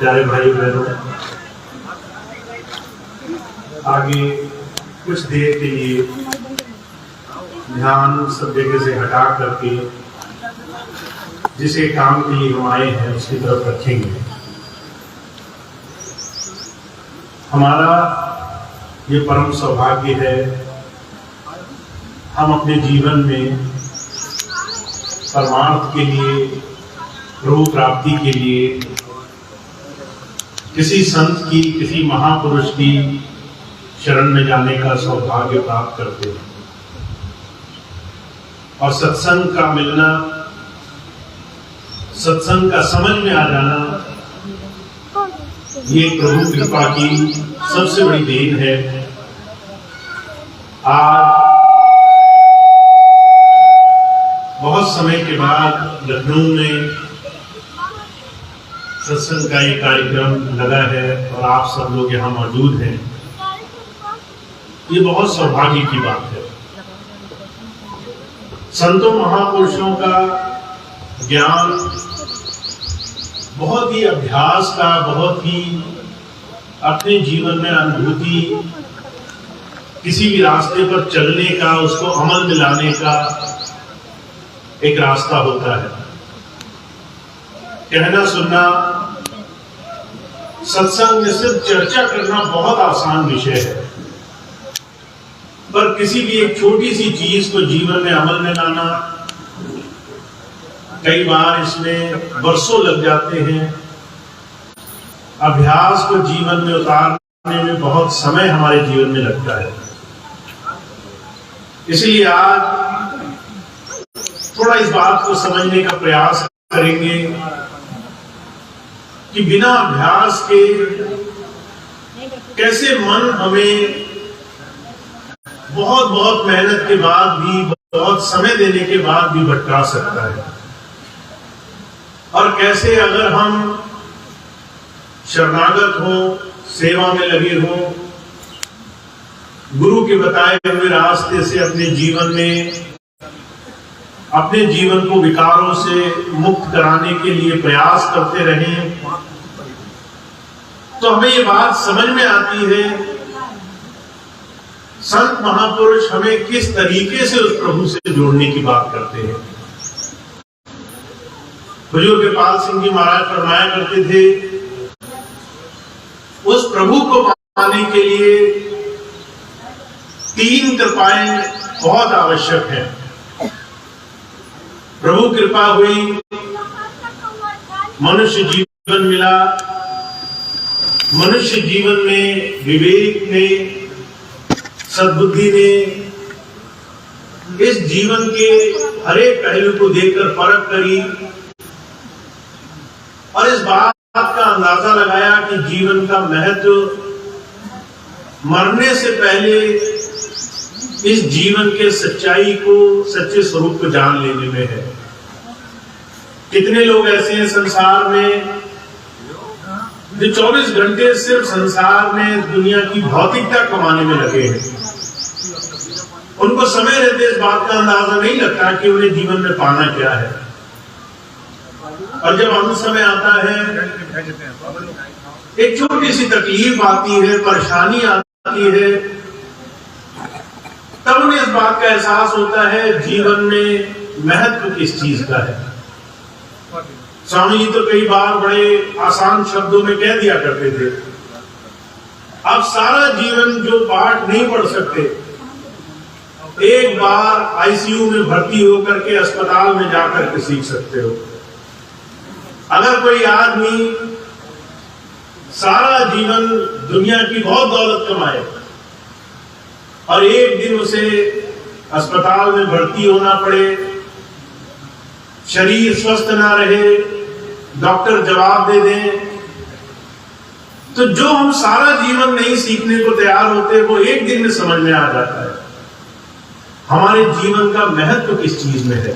प्यारे भाई बहनों, आगे कुछ देर के लिए ध्यान सब जगह से हटा करके जिसे काम के लिए हम आए हैं उसकी तरफ रखेंगे। हमारा ये परम सौभाग्य है, हम अपने जीवन में परमार्थ के लिए, प्रभु प्राप्ति के लिए किसी संत की, किसी महापुरुष की शरण में जाने का सौभाग्य प्राप्त करते हैं। और सत्संग का मिलना, सत्संग का समझ में आ जाना, ये प्रभु कृपा की सबसे बड़ी देन है। आज बहुत समय के बाद लखनऊ में सत्संग का एक कार्यक्रम लगा है और आप सब लोग यहाँ मौजूद हैं। ये बहुत सौभाग्य की बात है। संतों महापुरुषों का ज्ञान बहुत ही अभ्यास का, बहुत ही अपने जीवन में अनुभूति, किसी भी रास्ते पर चलने का, उसको अमल में लाने का एक रास्ता होता है। कहना सुनना, सत्संग में सिर्फ चर्चा करना बहुत आसान विषय है, पर किसी भी एक छोटी सी चीज को जीवन में अमल में लाना, कई बार इसमें वर्षों लग जाते हैं। अभ्यास को जीवन में उतारने में बहुत समय हमारे जीवन में लगता है। इसलिए आज थोड़ा इस बात को समझने का प्रयास करेंगे कि बिना अभ्यास के कैसे मन हमें बहुत मेहनत के बाद भी, बहुत समय देने के बाद भी भटका सकता है, और कैसे अगर हम शरणागत हो, सेवा में लगे हो, गुरु के बताए हुए रास्ते से अपने जीवन को विकारों से मुक्त कराने के लिए प्रयास करते रहें, तो हमें ये बात समझ में आती है संत महापुरुष हमें किस तरीके से उस प्रभु से जोड़ने की बात करते हैं। हुजूर कृपाल सिंह जी महाराज फरमाया करते थे, उस प्रभु को पाने के लिए 3 कृपाएं बहुत आवश्यक है। प्रभु कृपा हुई, मनुष्य जीवन मिला, मनुष्य जीवन में विवेक ने, सद्बुद्धि ने इस जीवन के हर एक पहलू को देखकर परख करी और इस बात का अंदाजा लगाया कि जीवन का महत्व मरने से पहले इस जीवन के सच्चाई को, सच्चे स्वरूप को जान लेने में है। कितने लोग ऐसे हैं संसार में जो 24 घंटे सिर्फ संसार में दुनिया की भौतिकता कमाने में लगे हैं। उनको समय रहते इस बात का अंदाजा नहीं लगता कि उन्हें जीवन में पाना क्या है, और जब अंत समय आता है, एक छोटी सी तकलीफ आती है, परेशानी आती है, तब उन्हें इस बात का एहसास होता है जीवन में महत्व किस चीज का है। स्वामी जी तो कई बार बड़े आसान शब्दों में कह दिया करते थे, आप सारा जीवन जो पाठ नहीं पढ़ सकते, एक बार आईसीयू में भर्ती होकर के अस्पताल में जाकर के सीख सकते हो। अगर कोई आदमी सारा जीवन दुनिया की बहुत दौलत कमाए और एक दिन उसे अस्पताल में भर्ती होना पड़े, शरीर स्वस्थ ना रहे, डॉक्टर जवाब दे दें, तो जो हम सारा जीवन नहीं सीखने को तैयार होते वो एक दिन में समझ में आ जाता है। हमारे जीवन का महत्व किस चीज में है,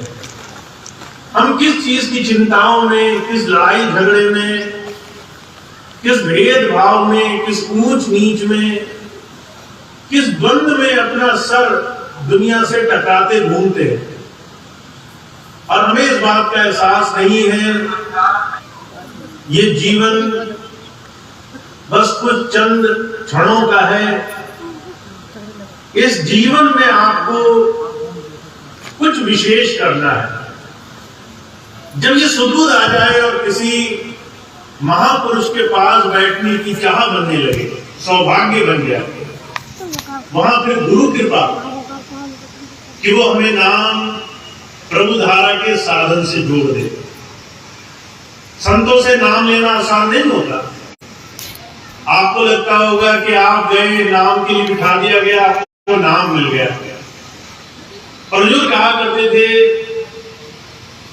हम किस चीज की चिंताओं में, किस लड़ाई झगड़े में, किस भेदभाव में, किस ऊंच नीच में, किस द्वंद्व में अपना सर दुनिया से टकराते घूमते हैं, और हमें इस बात का एहसास नहीं है ये जीवन बस कुछ चंद क्षणों का है। इस जीवन में आपको कुछ विशेष करना है। जब ये सुबुध आ जाए और किसी महापुरुष के पास बैठने की चाह बनने लगे, सौभाग्य बन गया, वहां फिर गुरु कृपा कि वो हमें नाम प्रभु धारा के साधन से जोड़ दे। संतों से नाम लेना आसान नहीं होता। आपको लगता होगा कि आप गए, नाम के लिए बिठा दिया गया, आपको नाम मिल गया। और जो कहा करते थे,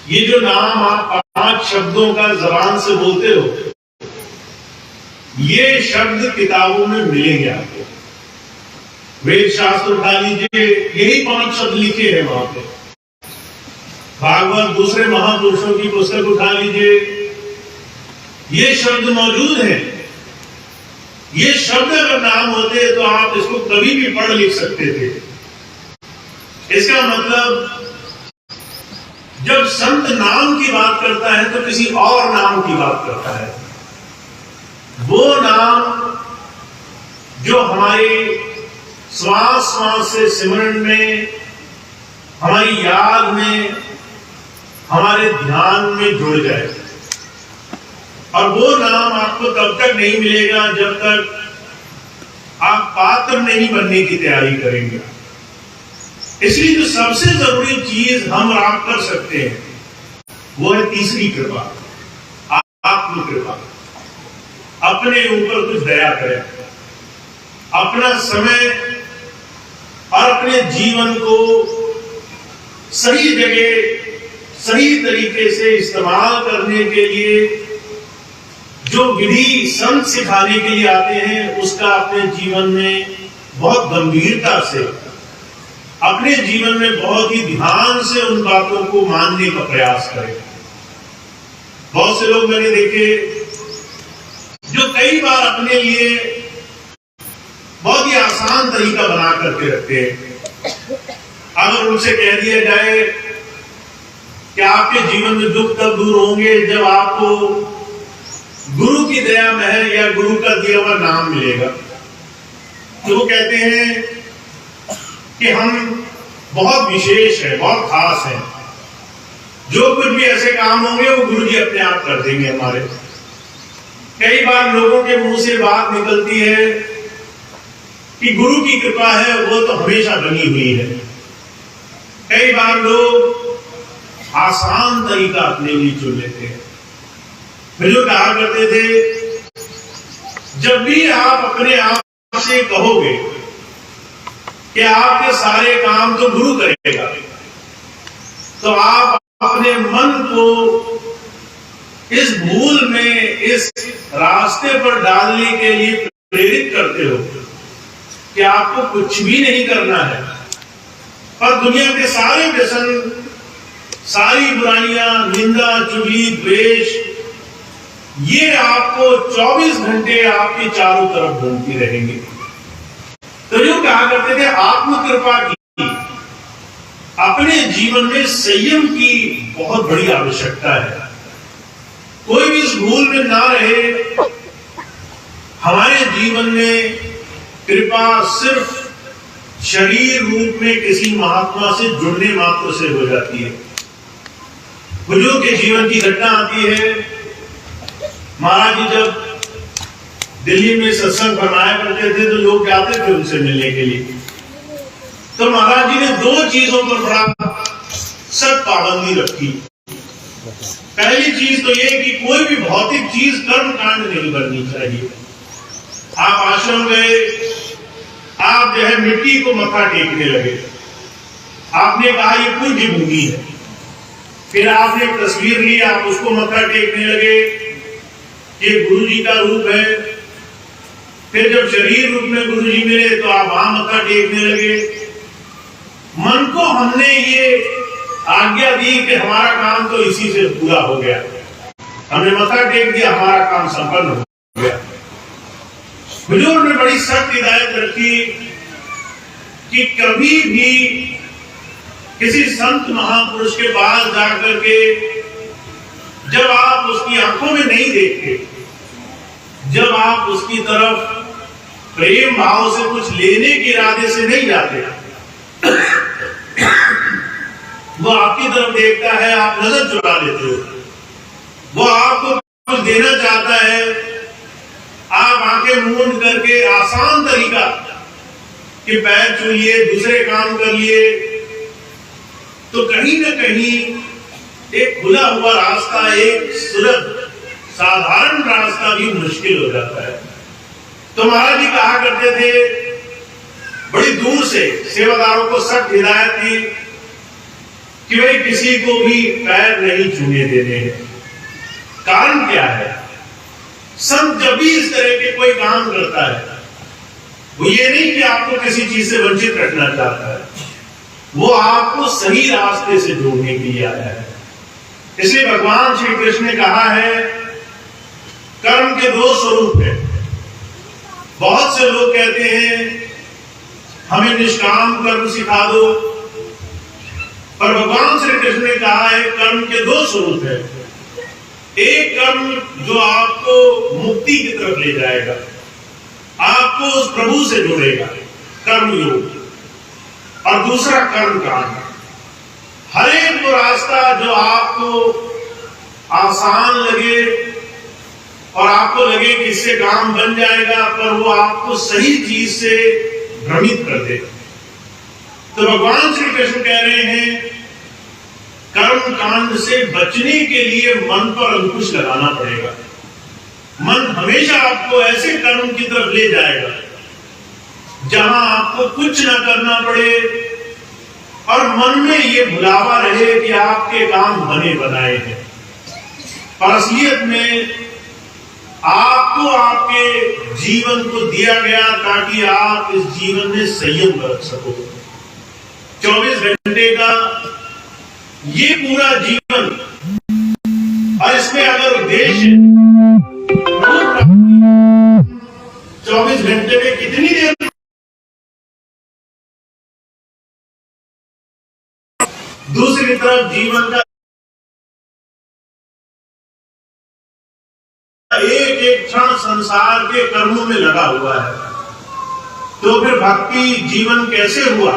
ये जो नाम आप 5 शब्दों का जबान से बोलते हो, ये शब्द किताबों में मिलेंगे आपको। वेद शास्त्र उठा लीजिए, यही 5 शब्द लिखे हैं वहां पे। भागवत, दूसरे महापुरुषों की पुस्तक उठा लीजिए, ये शब्द मौजूद हैं। ये शब्द अगर नाम होते तो आप इसको कभी भी पढ़ लिख सकते थे। इसका मतलब जब संत नाम की बात करता है तो किसी और नाम की बात करता है। वो नाम जो हमारे श्वास श्वास से सिमरन में, हमारी याद में, हमारे ध्यान में जुड़ जाए। और वो नाम आपको तब तक नहीं मिलेगा जब तक आप पात्र नहीं बनने की तैयारी करेंगे। इसलिए जो सबसे जरूरी चीज हम और आप कर सकते हैं वो है तीसरी कृपा, आत्म कृपा। अपने ऊपर कुछ दया करें, अपना समय और अपने जीवन को सही जगह सही तरीके से इस्तेमाल करने के लिए जो विधि संत सिखाने के लिए आते हैं, उसका अपने जीवन में बहुत गंभीरता से, अपने जीवन में बहुत ही ध्यान से उन बातों को मानने का प्रयास करें। बहुत से लोग मैंने देखे जो कई बार अपने लिए बहुत ही आसान तरीका बना करके रखते हैं। अगर उनसे कह दिया जाए कि आपके जीवन में दुख तब दूर होंगे जब आपको गुरु की दया में है या गुरु का दिया हुआ नाम मिलेगा, तो वो कहते हैं कि हम बहुत विशेष हैं, बहुत खास हैं। जो कुछ भी ऐसे काम होंगे वो गुरु जी अपने आप कर देंगे हमारे। कई बार लोगों के मुंह से बात निकलती है कि गुरु की कृपा है, वो तो हमेशा बनी हुई है। कई बार लोग आसान तरीका अपने लिए चुन लेते हैं। जो कहा करते थे, जब भी आप अपने आप से कहोगे कि आपके सारे काम तो गुरु करेगा, तो आप अपने मन को इस भूल में, इस रास्ते पर डालने के लिए प्रेरित करते हो कि आपको कुछ भी नहीं करना है, पर दुनिया के सारे व्यसन, सारी बुराइयां, निंदा, चुगली, द्वेष, ये आपको 24 घंटे आपके चारों तरफ घूमती रहेंगी। तो जो कहा करते थे, आत्म कृपा की, अपने जीवन में संयम की बहुत बड़ी आवश्यकता है। कोई भी इस भूल में ना रहे। हमारे जीवन में कृपा सिर्फ शरीर रूप में किसी महात्मा से जुड़ने मात्र से हो जाती है। बुजुर्ग के जीवन की घटना आती है। महाराज जी जब दिल्ली में सत्संग फरमाया करते थे तो लोग जाते थे उनसे मिलने के लिए। तो महाराज जी ने 2 चीजों पर बड़ा सख्त पाबंदी रखी। पहली चीज तो ये कि कोई भी भौतिक चीज कर्म कांड नहीं करनी चाहिए। आप आश्रम गए, आप जो है मिट्टी को मत्था टेकने लगे, आपने कहा ये पूज्य भूमि है, फिर आपने एक तस्वीर ली, आप उसको मत्था टेकने लगे, ये गुरु जी का रूप है। फिर जब शरीर रूप में गुरु जी मिले तो आप वहां मत्था टेकने लगे। मन को हमने ये आज्ञा दी कि हमारा काम तो इसी से पूरा हो गया, हमने मत्था टेक दिया, हमारा काम संपन्न हो गया। बुजुर्ग ने बड़ी सख्त हिदायत रखी कि कभी भी किसी संत महापुरुष के पास जाकर के जब आप उसकी आंखों में नहीं देखते, जब आप उसकी तरफ प्रेम भाव से कुछ लेने के इरादे से नहीं जाते, वो आपकी तरफ देखता है, आप नजर चुरा लेते हो। वो आपको कुछ देना चाहता है, आप आंखें मूंद करके आसान तरीका कि पैर छू लिए, दूसरे काम कर लिए, तो कहीं ना कहीं एक खुला हुआ रास्ता, एक सुलभ साधारण रास्ता भी मुश्किल हो जाता है। तो महाराज जी कहा करते थे, बड़ी दूर से सेवादारों को सख्त हिदायत थी कि भाई किसी को भी पैर नहीं छूने देने हैं। कारण क्या है? संत जब भी इस तरह के कोई काम करता है, वो ये नहीं कि आपको किसी चीज से वंचित रखना चाहता है, वो आपको सही रास्ते से जोड़ने के लिए आया है। इसलिए भगवान श्री कृष्ण ने कहा है, कर्म के दो स्वरूप है। बहुत से लोग कहते हैं हमें निष्काम कर्म सिखा दो, पर भगवान श्री कृष्ण ने कहा है कर्म के दो स्वरूप है। एक कर्म जो आपको मुक्ति की तरफ ले जाएगा, आपको उस प्रभु से जोड़ेगा, कर्म योग, और दूसरा कर्म कांड। हर एक वो रास्ता जो आपको आसान लगे और आपको लगे कि इससे काम बन जाएगा, पर वो आपको सही चीज से भ्रमित कर दे। तो भगवान श्री कृष्ण कह रहे हैं, कर्म कांड से बचने के लिए मन पर अंकुश लगाना पड़ेगा। मन हमेशा आपको ऐसे कर्म की तरफ ले जाएगा जहां आपको कुछ ना करना पड़े और मन में ये भुलावा रहे कि आपके काम बने बनाए हैं। पर असलियत में आपको आपके जीवन को दिया गया ताकि आप इस जीवन में संयम रख सको। 24 घंटे का ये पूरा जीवन, और इसमें अगर उद्देश्य 24 घंटे में कितनी देर, दूसरी तरफ जीवन का एक एक क्षण संसार के कर्मों में लगा हुआ है, तो फिर भक्ति जीवन कैसे हुआ?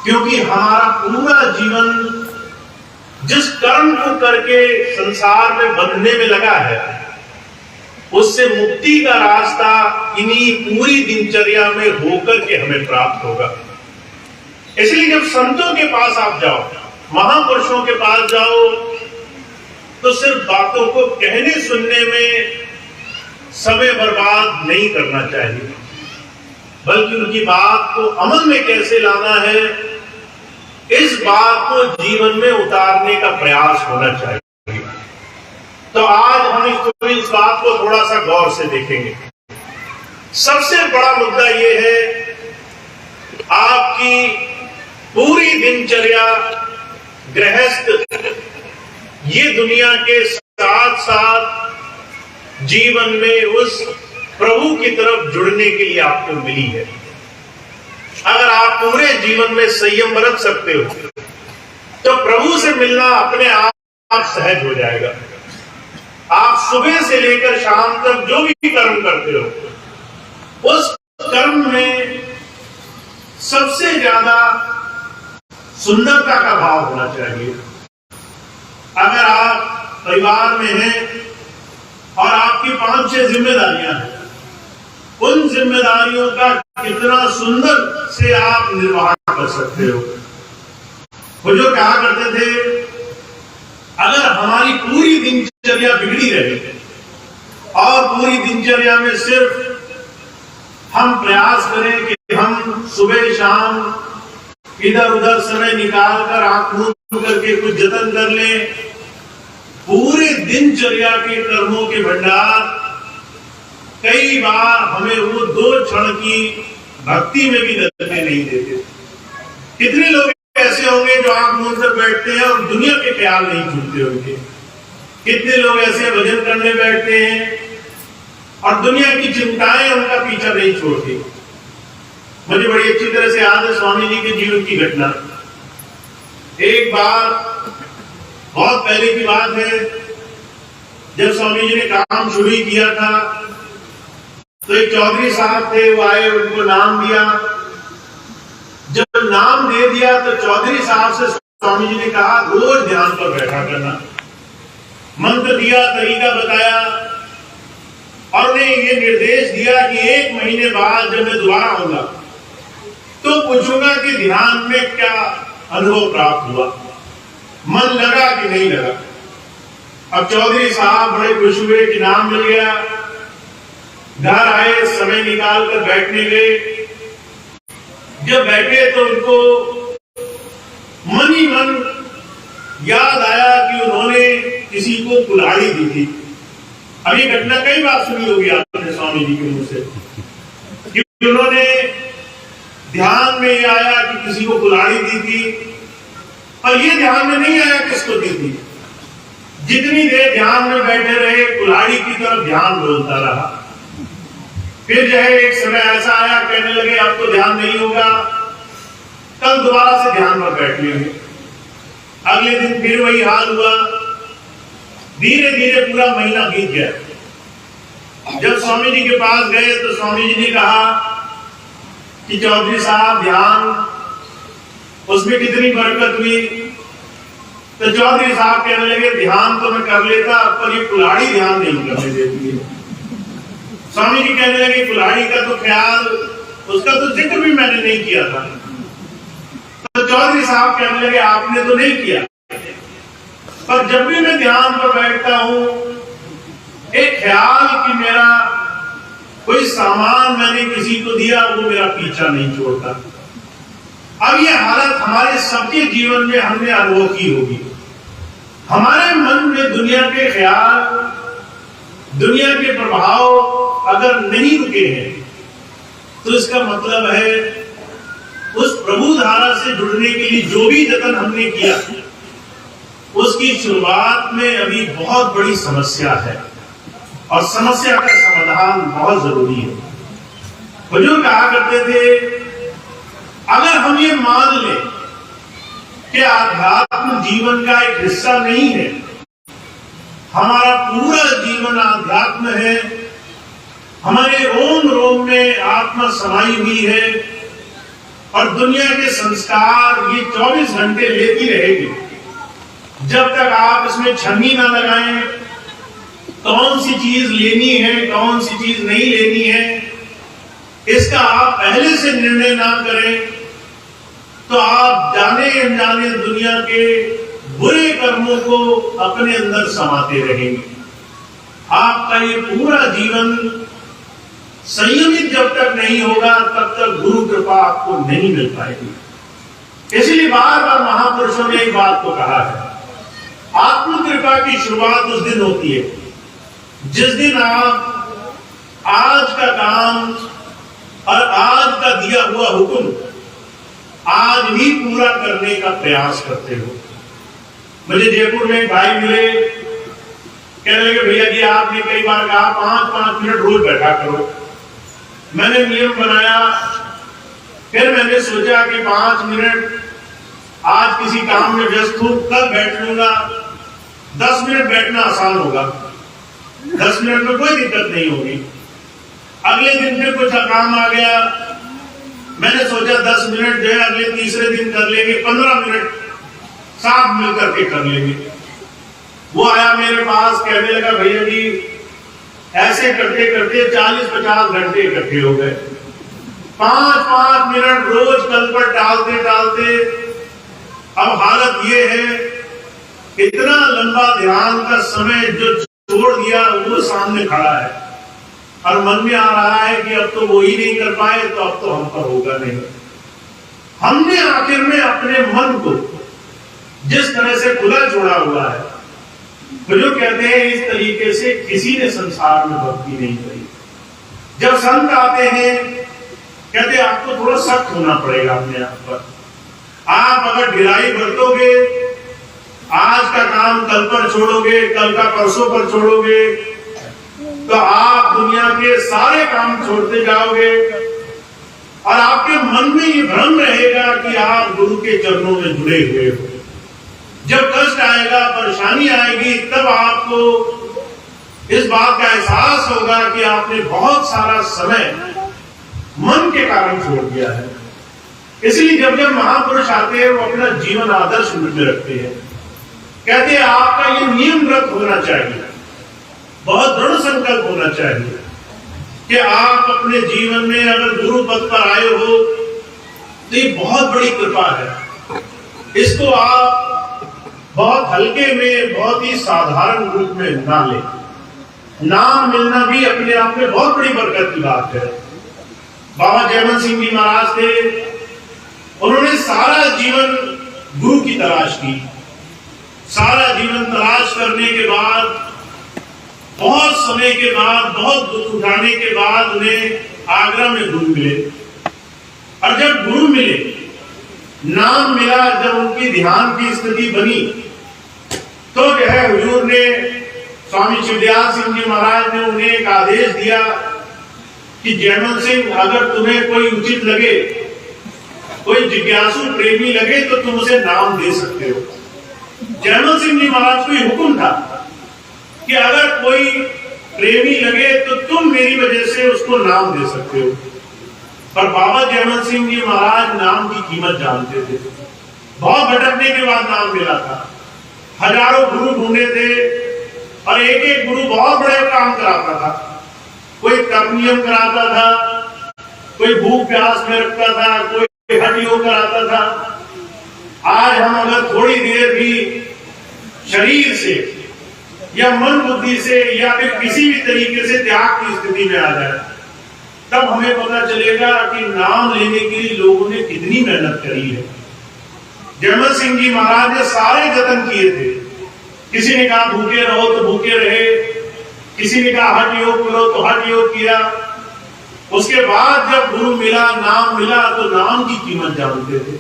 क्योंकि हमारा पूरा जीवन जिस कर्म को करके संसार में बंधने में लगा है, उससे मुक्ति का रास्ता इन्हीं पूरी दिनचर्या में होकर के हमें प्राप्त होगा। इसलिए जब संतों के पास आप जाओ, महापुरुषों के पास जाओ, तो सिर्फ बातों को कहने सुनने में समय बर्बाद नहीं करना चाहिए, बल्कि उनकी बात को अमल में कैसे लाना है, इस बात को जीवन में उतारने का प्रयास होना चाहिए। तो आज हम इस बात को थोड़ा सा गौर से देखेंगे। सबसे बड़ा मुद्दा यह है, आपकी पूरी दिनचर्या, गृहस्थ, ये दुनिया के साथ साथ जीवन में उस प्रभु की तरफ जुड़ने के लिए आपको मिली है। अगर आप पूरे जीवन में संयम बरत सकते हो, तो प्रभु से मिलना अपने आप सहज हो जाएगा। आप सुबह से लेकर शाम तक जो भी कर्म करते हो, उस कर्म में सबसे ज्यादा सुंदरता का भाव होना चाहिए। अगर आप परिवार में हैं और आपकी 5-6 जिम्मेदारियां हैं, उन जिम्मेदारियों का कितना सुंदर से आप निर्वाह कर सकते हो। वो जो कहा करते थे, अगर हमारी पूरी दिनचर्या बिगड़ी रहे और पूरी दिनचर्या में सिर्फ हम प्रयास करें कि हम सुबह शाम इधर उधर समय निकाल कर आंख मूंद करके कुछ जतन कर लें, पूरे दिनचर्या के कर्मों के भंडार कई बार हमें वो 2 क्षण की भक्ति में भी लगने नहीं देते। कितने लोग ऐसे होंगे जो आंख मूंद कर बैठते हैं और दुनिया के ख्याल नहीं छूटते होंगे। कितने लोग ऐसे भजन करने बैठते हैं और दुनिया की चिंताएं उनका पीछा नहीं छोड़ती। मुझे बड़ी अच्छी तरह से याद है स्वामी जी के जीवन की घटना। एक बार, बहुत पहले की बात है, जब स्वामी जी ने काम शुरू ही किया था तो एक चौधरी साहब थे, वो आए, उनको नाम दिया। जब नाम दे दिया तो चौधरी साहब से स्वामी जी ने कहा रोज ध्यान पर बैठा करना। मंत्र दिया, तरीका बताया और उन्हें ये निर्देश दिया कि 1 महीने बाद जब मैं दोबारा आऊंगा तो पूछूंगा कि ध्यान में क्या अनुभव प्राप्त हुआ, मन लगा कि नहीं लगा। अब चौधरी साहब बड़े खुश हुए कि नाम मिल गया। घर आए, समय निकाल कर बैठने गए। जब बैठे तो उनको मन ही मन याद आया कि उन्होंने किसी को कुल्हाड़ी दी थी। अब ये घटना कई बार सुनी होगी आपने स्वामी जी के मुंह से कि उन्होंने ध्यान में ये आया कि किसी को कुल्हाड़ी दी थी, और ये ध्यान में नहीं आया किसको दी थी। जितनी देर ध्यान में बैठे रहे कुल्हाड़ी की तरफ ध्यान बोलता रहा। फिर जो है एक समय ऐसा आया, कहने लगे अब तो ध्यान नहीं होगा, कल दोबारा से ध्यान पर बैठ लेंगे। अगले दिन फिर वही हाल हुआ। धीरे धीरे पूरा महीना बीत गया। जब स्वामी जी के पास गए तो स्वामी जी ने कहा कि चौधरी साहब ध्यान उसमें कितनी बरकत हुई। तो चौधरी साहब कहने लगे ध्यान तो मैं कर लेता, पर ये कुल्हाड़ी ध्यान नहीं करने देती है। स्वामी जी कहने लगे कुल्हाड़ी का तो ख्याल, उसका तो जिक्र भी मैंने नहीं किया था। तो चौधरी साहब कहने लगे आपने तो नहीं किया, पर जब भी मैं ध्यान पर बैठता हूं एक ख्याल कि मेरा कोई सामान मैंने किसी को दिया, वो मेरा पीछा नहीं छोड़ता। अब ये हालत हमारे सबके जीवन में हमने अनुभव की होगी। हमारे मन में दुनिया के ख्याल, दुनिया के प्रभाव अगर नहीं रुके हैं तो इसका मतलब है उस प्रभु धारा से जुड़ने के लिए जो भी जतन हमने किया उसकी शुरुआत में अभी बहुत बड़ी समस्या है, और समस्या का समाधान बहुत जरूरी है। बुजुर्ग कहा करते थे अगर हम ये मान लें कि आध्यात्म जीवन का एक हिस्सा नहीं है, हमारा पूरा जीवन आध्यात्म है, हमारे रोम रोम में आत्मा समाई हुई है, और दुनिया के संस्कार ये 24 घंटे लेती रहेगी। जब तक आप इसमें छन्नी ना लगाएं, कौन सी चीज लेनी है, कौन सी चीज नहीं लेनी है, इसका आप पहले से निर्णय ना करें तो आप जाने अनजाने दुनिया के बुरे कर्मों को अपने अंदर समाते रहेंगे। आपका ये पूरा जीवन संयमित जब तक नहीं होगा तब तक गुरु कृपा आपको नहीं मिल पाएगी। इसलिए बार बार महापुरुषों ने एक बात को कहा है, आत्म कृपा की शुरुआत उस दिन होती है जिस दिन आप आज का काम और आज का दिया हुआ हुक्म आज ही पूरा करने का प्रयास करते हो। मुझे जयपुर में एक भाई मिले, कहने लगे भैया जी आपने कई बार कहा 5-5 मिनट रोज बैठा करो। मैंने नियम बनाया, फिर मैंने सोचा कि 5 मिनट आज किसी काम में व्यस्त हूं, कल बैठ लूंगा। 10 मिनट बैठना आसान होगा, 10 मिनट में कोई दिक्कत नहीं होगी। अगले दिन फिर कुछ काम आ गया, मैंने सोचा 10 मिनट जो है अगले तीसरे दिन कर लेंगे, 15 मिनट साथ मिलकर के कर लेंगे। वो आया मेरे पास, कहने लगा भैया जी ऐसे करते करते 40-50 घंटे इकट्ठे हो गए। 5-5 मिनट रोज कल पर टालते टालते अब हालत ये है, इतना लंबा ध्यान का समय जो छोड़ दिया वो सामने खड़ा है, और मन में आ रहा है कि अब तो वो ही नहीं कर पाए तो अब तो हम पर होगा नहीं। हमने आखिर में अपने मन को जिस तरह से खुला छोड़ा हुआ है, तो जो कहते हैं इस तरीके से किसी ने संसार में भक्ति नहीं करी। जब संत आते हैं कहते आपको थोड़ा सख्त होना पड़ेगा अपने आप पर। आप अगर ढिलाई बरतोगे, आज का काम कल पर छोड़ोगे, कल का परसों पर छोड़ोगे, तो आप दुनिया के सारे काम छोड़ते जाओगे, और आपके मन में ये भ्रम रहेगा कि आप गुरु के चरणों में जुड़े हुए हो। जब कष्ट आएगा, परेशानी आएगी, तब आपको इस बात का एहसास होगा कि आपने बहुत सारा समय मन के कारण छोड़ दिया है। इसलिए जब जब महापुरुष आते हैं वो अपना जीवन आदर्श रूप में रखते हैं। कहते हैं आपका ये नियम व्रत होना चाहिए, बहुत दृढ़ संकल्प होना चाहिए कि आप अपने जीवन में अगर गुरु पद पर आए हो तो ये बहुत बड़ी कृपा है। इसको आप बहुत हल्के में, बहुत ही साधारण रूप में ना लें। नाम मिलना भी अपने आप में बहुत बड़ी बरकत की बात है। बाबा जयमल सिंह जी महाराज थे, उन्होंने सारा जीवन गुरु की तलाश की। सारा जीवन तलाश करने के बाद, बहुत समय के बाद, बहुत दुख उठाने के बाद उन्हें आगरा में गुरु मिले। और जब गुरु मिले, नाम मिला, जब उनकी ध्यान की स्थिति बनी, तो जो है हुजूर ने, स्वामी शिवदयाल सिंह जी महाराज ने उन्हें एक आदेश दिया कि जयमल सिंह, अगर तुम्हें कोई उचित लगे, कोई जिज्ञासु प्रेमी लगे तो तुम उसे नाम दे सकते हो। जयमल सिंह जी महाराज को हुक्म था कि अगर कोई प्रेमी लगे तो तुम मेरी वजह से उसको नाम दे सकते हो। पर बाबा जयमल सिंह जी महाराज नाम की कीमत जानते थे। बहुत भटकने के बाद नाम मिला था। हजारों गुरु ढूंढे थे और एक एक गुरु बहुत बड़े काम कराता था। कोई तप नियम कराता था, कोई भूख प्यास में रखता था, कोई हठ योग कराता था। आज हम अगर थोड़ी देर भी शरीर से या मन बुद्धि से या फिर किसी भी तरीके से त्याग की स्थिति में आ जाए, तब हमें पता चलेगा कि नाम लेने के लिए लोगों ने कितनी मेहनत करी है। जयमल सिंह जी महाराज ने सारे जतन किए थे। किसी ने कहा भूखे रहो तो भूखे रहे, किसी ने कहा हठ योग करो तो हठ योग किया। उसके बाद जब गुरु मिला, नाम मिला, तो नाम की कीमत जानते थे।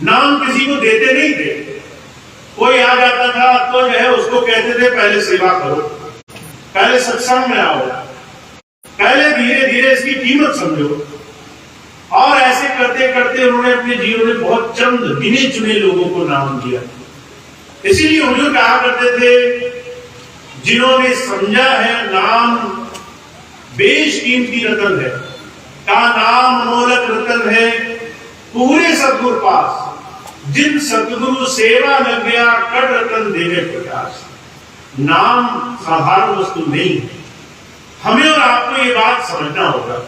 नाम किसी को देते नहीं थे। कोई आ जाता था तो जो है उसको कहते थे पहले सेवा करो, पहले सत्संग में आओ, पहले धीरे धीरे इसकी कीमत समझो। और ऐसे करते करते उन्होंने अपने जीवन में बहुत चंद गिने चुने लोगों को नाम दिया। इसीलिए हुजूर कहा करते थे, जिन्होंने समझा है नाम बेशकीमती रतन है, का नाम अमोलक रतन है, पूरे सतगुरु पास, जिन सतगुरु सेवा लग गया, कट रतन देवे प्रकाश। नाम साधारण वस्तु नहीं है। हमें और आपको ये बात समझना होगा।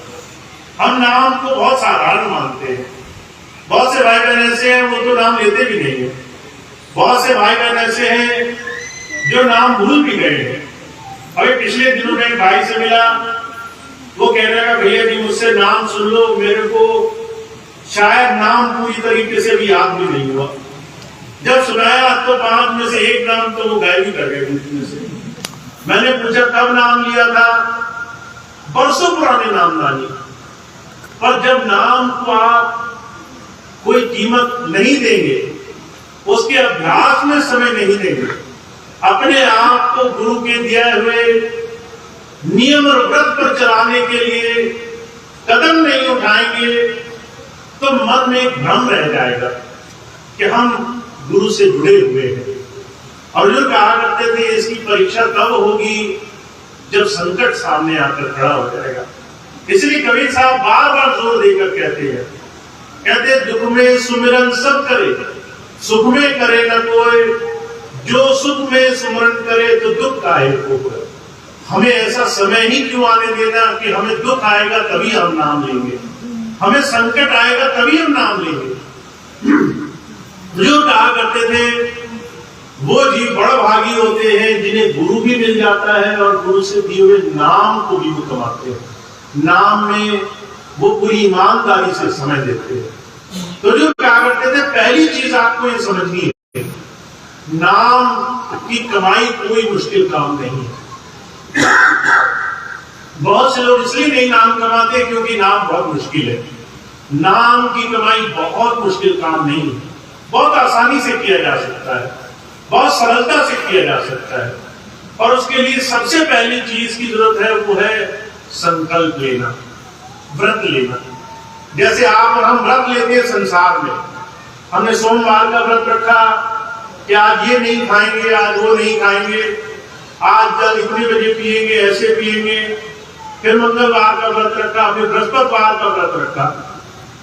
हम नाम को बहुत साधारण मानते हैं। बहुत से भाई बहन ऐसे हैं वो तो नाम लेते भी नहीं है। बहुत से भाई बहन ऐसे हैं जो नाम भूल भी गए हैं। अभी पिछले दिनों में एक भाई से मिला, वो कह रहा है भैया जी मुझसे नाम सुन लो, मेरे को शायद नाम पूरी तरीके से भी याद भी नहीं हुआ। जब सुनाया तो 5 में से एक नाम तो वो गायब ही कर गए बीच में से। मैंने पूछा कब नाम लिया था? बरसों पुराने नाम ना लिए। पर जब नाम को आप कोई कीमत नहीं देंगे, उसके अभ्यास में समय नहीं देंगे, अपने आप को गुरु के दिए हुए नियम और व्रत पर चलाने के लिए कदम नहीं उठाएंगे, तो मन में एक भ्रम रह जाएगा कि हम गुरु से जुड़े हुए हैं। और जो कहा करते थे इसकी परीक्षा तब होगी जब संकट सामने आकर खड़ा हो जाएगा। इसलिए कबीर साहब बार बार जोर देकर कहते दुख में सुमिरन सब करे, सुख में करे न कोई, जो सुख में सुमरन करे तो दुख काहे को। हमें ऐसा समय ही क्यों आने देना कि हमें दुख आएगा तभी हम नाम लेंगे, हमें संकट आएगा तभी हम नाम लेंगे। जो कहा करते थे वो जीव बड़ भागी होते हैं जिन्हें गुरु भी मिल जाता है और गुरु से दिए हुए नाम को भी वो कमाते हैं। नाम में वो पूरी ईमानदारी से समय देते हैं। तो जो कहा करते थे पहली चीज आपको ये समझनी है, नाम की कमाई कोई मुश्किल काम नहीं है। बहुत से लोग इसलिए नहीं नाम कमाते क्योंकि नाम बहुत मुश्किल है। नाम की कमाई बहुत मुश्किल काम नहीं है, बहुत आसानी से किया जा सकता है, बहुत सरलता से किया जा सकता है। और उसके लिए सबसे पहली चीज की जरूरत है वो है संकल्प लेना, व्रत लेना। जैसे आप और हम व्रत लेते हैं संसार में, हमने सोमवार का व्रत रखा कि आज ये नहीं खाएंगे, आज वो नहीं खाएंगे, आज जल इतने बजे पिएंगे, ऐसे पिएंगे, फिर मंगलवार का व्रत रखा, फिर बृहस्पतिवार का व्रत रखा।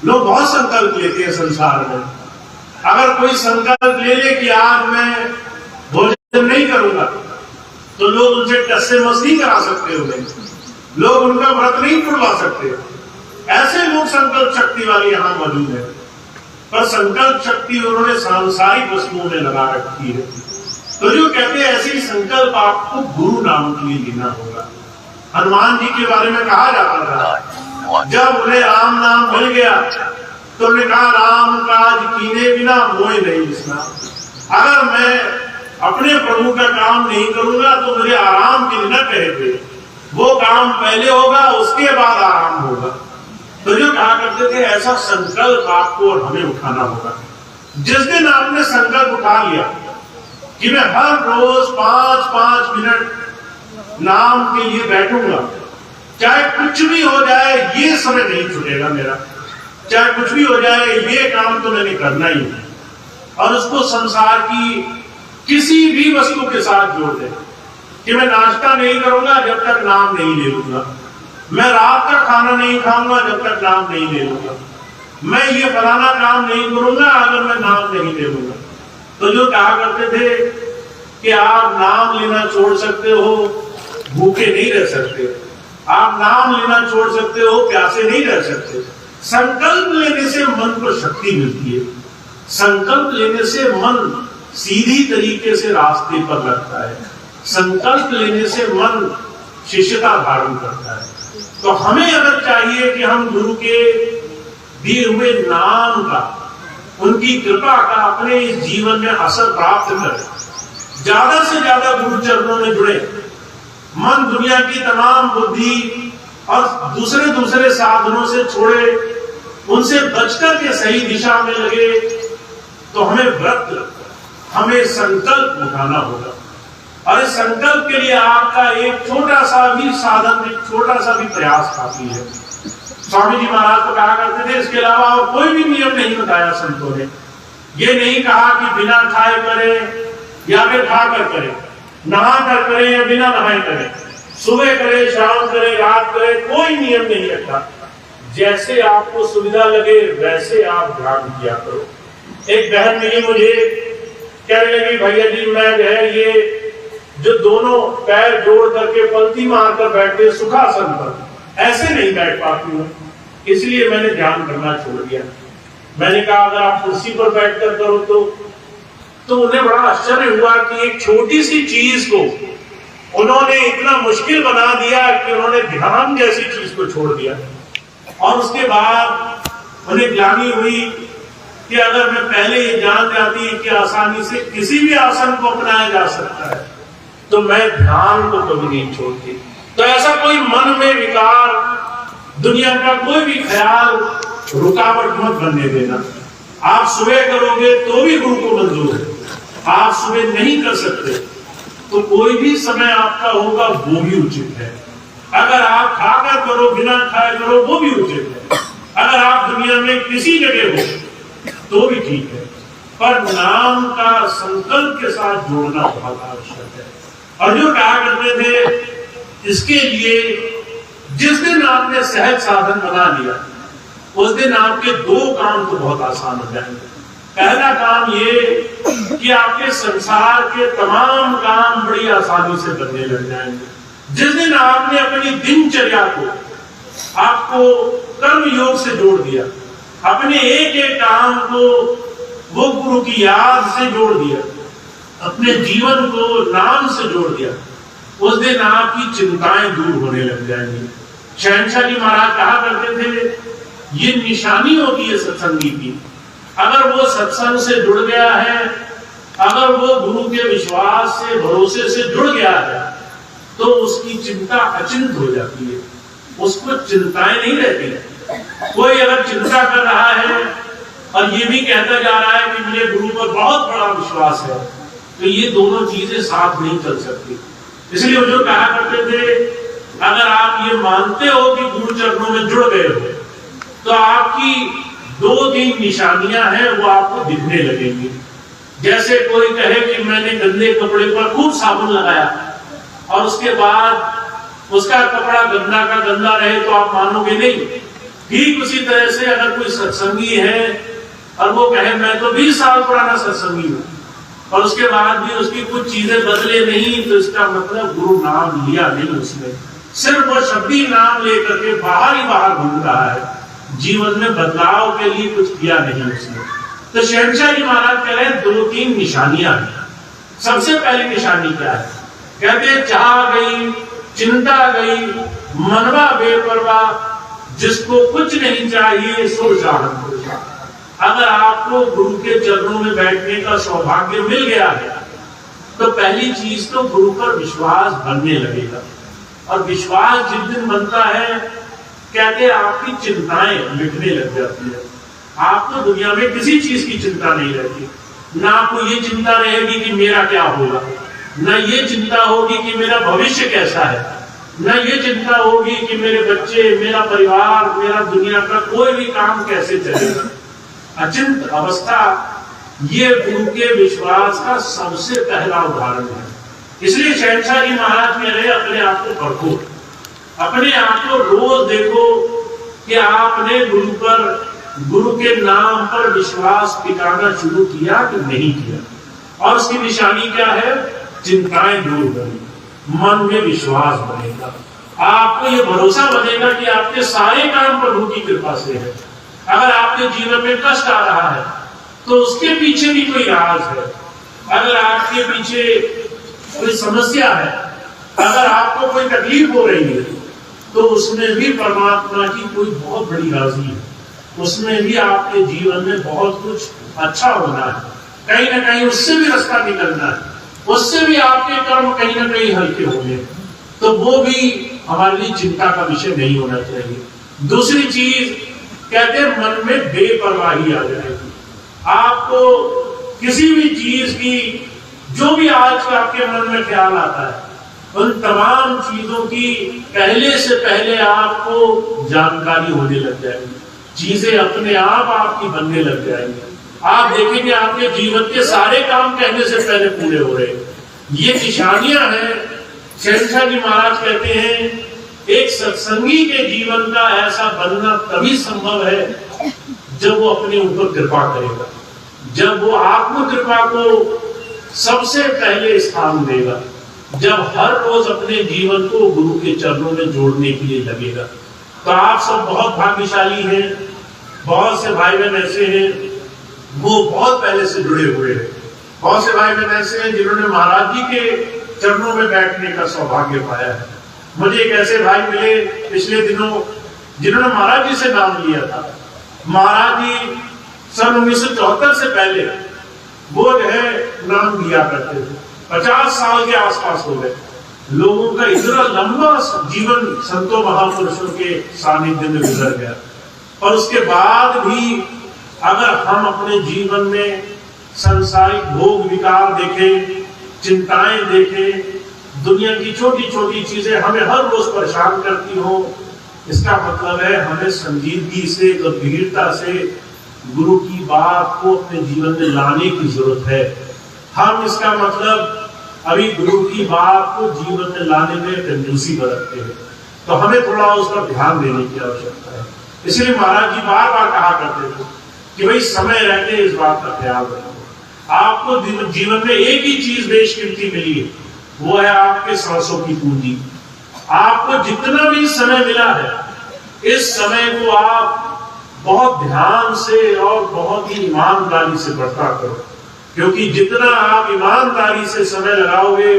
लोग बहुत संकल्प लेते हैं संसार में। अगर कोई संकल्प ले ले कि आज मैं भोजन नहीं करूंगा, तो लोग उनसे टस से मस नहीं करा सकते होंगे, लोग उनका व्रत नहीं तोड़वा सकते। ऐसे लोग संकल्प शक्ति वाले यहाँ मौजूद है, पर संकल्प शक्ति उन्होंने सांसारिक वस्तुओं में लगा रखी है। तो जो कहते हैं ऐसे संकल्प आपको गुरु नाम के लिए लेना होगा। हनुमान जी के बारे में कहा जाता था, जब उन्हें राम नाम मिल गया तो उन्होंने कहा, राम काज कीने बिना मोह नहीं बिसना। अगर मैं अपने प्रभु का काम नहीं करूंगा तो मुझे आराम के लिए न कहे, वो काम पहले होगा, उसके बाद आराम होगा। तो जो कहा करते थे, ऐसा संकल्प आपको और हमें उठाना होगा। जिस दिन आपने संकल्प उठा लिया कि मैं हर रोज 5-5 मिनट नाम के लिए बैठूंगा, चाहे कुछ भी हो जाए, ये समय नहीं छूटेगा मेरा, चाहे कुछ भी हो जाए, ये काम तो मैंने करना ही है। और उसको संसार की किसी भी वस्तु के साथ जोड़ दे कि मैं नाश्ता नहीं करूंगा जब तक नाम नहीं ले लूंगा, मैं रात का खाना नहीं खाऊंगा जब तक नाम नहीं ले लूंगा, मैं ये फलाना काम नहीं करूंगा अगर मैं नाम नहीं ले लूंगा। तो जो कहा करते थे कि आप नाम लेना छोड़ सकते हो, भूखे नहीं रह सकते, आप नाम लेना छोड़ सकते हो, प्यासे नहीं रह सकते। संकल्प लेने से मन को शक्ति मिलती है, संकल्प लेने से मन सीधी तरीके से रास्ते पर लगता है, संकल्प लेने से मन शिष्यता धारण करता है। तो हमें अगर चाहिए कि हम गुरु के दिए हुए नाम का, उनकी कृपा का अपने इस जीवन में असर प्राप्त करें, ज्यादा से ज्यादा गुरु चरणों में जुड़े, मन दुनिया की तमाम बुद्धि और दूसरे साधनों से छोड़े, उनसे बचकर के सही दिशा में लगे, तो हमें व्रत, हमें संकल्प उठाना होगा। और इस संकल्प के लिए आपका एक छोटा सा भी साधन, एक छोटा सा भी प्रयास काफी है। स्वामी जी महाराज तो कहा करते थे, इसके अलावा और कोई भी नियम नहीं बताया संतों ने। ये नहीं कहा कि बिना खाए करें या फिर खाकर करें, नहा कर करें या बिना नहाए करें, सुबह करें, शाम करें, रात करें, कोई नियम नहीं रखा। जैसे आपको सुविधा लगे वैसे आप ध्यान किया करो। एक बहन मिली मुझे, कहने लगी, भैया जी मैं जो है ये जो दोनों पैर जोड़ करके पलती मारकर बैठते सुखासन पर, ऐसे नहीं बैठ पाती हूँ, इसलिए मैंने ध्यान करना छोड़ दिया। मैंने कहा अगर आप कुर्सी पर बैठकर करो तो उन्हें बड़ा आश्चर्य हुआ कि एक छोटी सी चीज को उन्होंने इतना मुश्किल बना दिया कि उन्होंने ध्यान जैसी चीज को छोड़ दिया। और उसके बाद उन्हें ग्लानि हुई कि अगर मैं पहले ये जान जाती कि आसानी से किसी भी आसन को अपनाया जा सकता है तो मैं ध्यान को कभी नहीं छोड़ती। तो ऐसा कोई मन में विकार, दुनिया का कोई भी ख्याल रुकावट मत बनने देना। आप सुबह करोगे तो भी गुरु को मंजूर है, आप सुबह नहीं कर सकते तो कोई भी समय आपका होगा वो भी उचित है। अगर आप खाकर करो, बिना खाए करो, वो भी उचित है। अगर आप दुनिया में किसी जगह हो तो भी ठीक है, पर नाम का संकल्प के साथ जोड़ना बहुत आवश्यक है। और जो कहा करते थे, इसके लिए जिस दिन आपने सहज साधन बना लिया उस दिन आपके दो काम तो बहुत आसान हो जाएंगे। पहला काम ये कि आपके संसार के तमाम काम बड़ी आसानी से बनने लग जाएंगे। जिस दिन आपने अपनी दिनचर्या को, आपको कर्म योग से जोड़ दिया, अपने एक एक काम को वो गुरु की याद से जोड़ दिया, अपने जीवन को नाम से जोड़ दिया, उस दिन आपकी चिंताएं दूर होने लग जाएंगी। शहंशाह जी महाराज कहा करते थे, ये निशानी होती है सत्संगी की। अगर वो सत्संग से जुड़ गया है, अगर वो गुरु के विश्वास से, भरोसे से जुड़ गया है, तो उसकी चिंता अचिंत हो जाती है, उसको चिंताएं नहीं रहती। कोई अगर चिंता कर रहा है और ये भी कहता जा रहा है कि मुझे गुरु पर बहुत बड़ा विश्वास है, तो ये दोनों चीजें साथ नहीं चल सकती। इसलिए वो जो कहा करते थे, अगर आप ये मानते हो कि गुरु चरणों में जुड़ गए हो तो आपकी 2-3 निशानियां हैं वो आपको दिखने लगेंगी। जैसे कोई कहे कि मैंने गंदे कपड़े पर खूब साबुन लगाया और उसके बाद उसका कपड़ा गंदा का गंदा रहे तो आप मानोगे नहीं। ठीक उसी तरह से अगर कोई सत्संगी है और वो कहे मैं तो 20 साल पुराना सत्संगी हूं और उसके बाद भी उसकी कुछ चीजें बदले नहीं, तो इसका मतलब गुरु नाम लिया नहीं उसने, सिर्फ वो शब्दी नाम लेकर के बाहर ही बाहर घूम रहा है, जीवन में बदलाव के लिए कुछ किया नहीं उसने। तो शहंशाह जी महाराज कह रहे हैं 2-3 निशानियां हैं। सबसे पहली निशानी क्या है? कहते चाह गई चिंता गई मनवा बेपरवाह, जिसको कुछ नहीं चाहिए सो चाहत। अगर आपको गुरु के चरणों में बैठने का सौभाग्य मिल गया है तो पहली चीज तो गुरु पर विश्वास बनने लगेगा, और विश्वास जिस दिन बनता है कहते आपकी चिंताएं मिटने लग जाती है। आपको दुनिया में किसी चीज की चिंता नहीं रहती, ना आपको ये चिंता रहेगी कि मेरा क्या होगा, ना ये चिंता होगी कि मेरा भविष्य कैसा है, ना ये चिंता होगी कि मेरे बच्चे, मेरा परिवार, मेरा दुनिया का कोई भी काम कैसे चलेगा। अचिंत अवस्था ये गुरु के विश्वास का सबसे पहला उदाहरण है। इसलिए शहंशाह जी महाराज कह रहे अपने आप को परखो, अपने आप को रोज देखो कि आपने गुरु पर, गुरु के नाम पर विश्वास टिकाना शुरू किया कि नहीं किया। और उसकी निशानी क्या है? चिंताएं दूर करें, मन में विश्वास बनेगा, आपको ये भरोसा बनेगा कि आपके सारे काम प्रभु की कृपा से है। अगर आपके जीवन में कष्ट आ रहा है तो उसके पीछे भी कोई राज है। अगर आपके पीछे कोई समस्या है, अगर आपको कोई तकलीफ हो रही है तो उसमें भी परमात्मा की कोई बहुत बड़ी राजी है, उसमें भी आपके जीवन में बहुत कुछ अच्छा होना है, कहीं ना कहीं उससे भी रास्ता निकलना है, उससे भी आपके कर्म कहीं ना कहीं हल्के होंगे, तो वो भी हमारे लिए चिंता का विषय नहीं होना चाहिए। दूसरी चीज कहते हैं मन में बेपरवाही आ जाएगी। आपको किसी भी चीज की, जो भी आज का आपके मन में ख्याल आता है, उन तमाम चीजों की पहले से पहले आपको जानकारी होने लग जाएगी, चीजें अपने आप आपकी बनने लग जाएंगी। आप देखेंगे आपके जीवन के सारे काम कहने से पहले पूरे हो रहे हैं। ये निशानियां हैं। शहंशाह जी महाराज कहते हैं एक सत्संगी के जीवन का ऐसा बनना तभी संभव है जब वो अपने ऊपर कृपा करेगा, जब वो आत्म कृपा को सबसे पहले स्थान देगा, जब हर रोज अपने जीवन को गुरु के चरणों में जोड़ने के लिए लगेगा। तो आप सब बहुत भाग्यशाली हैं। बहुत से भाई बहन ऐसे हैं वो बहुत पहले से जुड़े हुए हैं, बहुत से भाई बहन ऐसे हैं जिन्होंने महाराज जी के चरणों में बैठने का सौभाग्य पाया है। मुझे एक ऐसे भाई मिले पिछले दिनों जिन्होंने महाराज जी से नाम लिया था। महाराज जी सन 1974 से पहले वो जो है नाम लिया करते थे। 50 साल के आसपास हो गए। लोगों का इतना लंबा जीवन संतों महापुरुषों के सानिध्य में गुजर गया, और उसके बाद भी अगर हम अपने जीवन में संसारिक भोग विकार देखें, चिंताएं देखें, दुनिया की छोटी छोटी चीजें हमें हर रोज परेशान करती हो, इसका मतलब है हमें संजीदगी से, गंभीरता से गुरु की बात को अपने जीवन में लाने की जरूरत है। हम इसका मतलब अभी गुरु की बात को जीवन में लाने में कंजूसी बरतते हैं, तो हमें थोड़ा उस पर ध्यान देने की आवश्यकता है। इसलिए महाराज जी बार बार कहा करते थे कि भाई समय रहते इस बात का ख्याल रखो। आपको जीवन में एक ही चीज बेशकीमती मिली है, वो है आपके सांसों की पूंजी। आपको जितना भी समय मिला है, इस समय को आप बहुत ध्यान से और बहुत ही ईमानदारी से बर्ता करो, क्योंकि जितना आप ईमानदारी से समय लगाओगे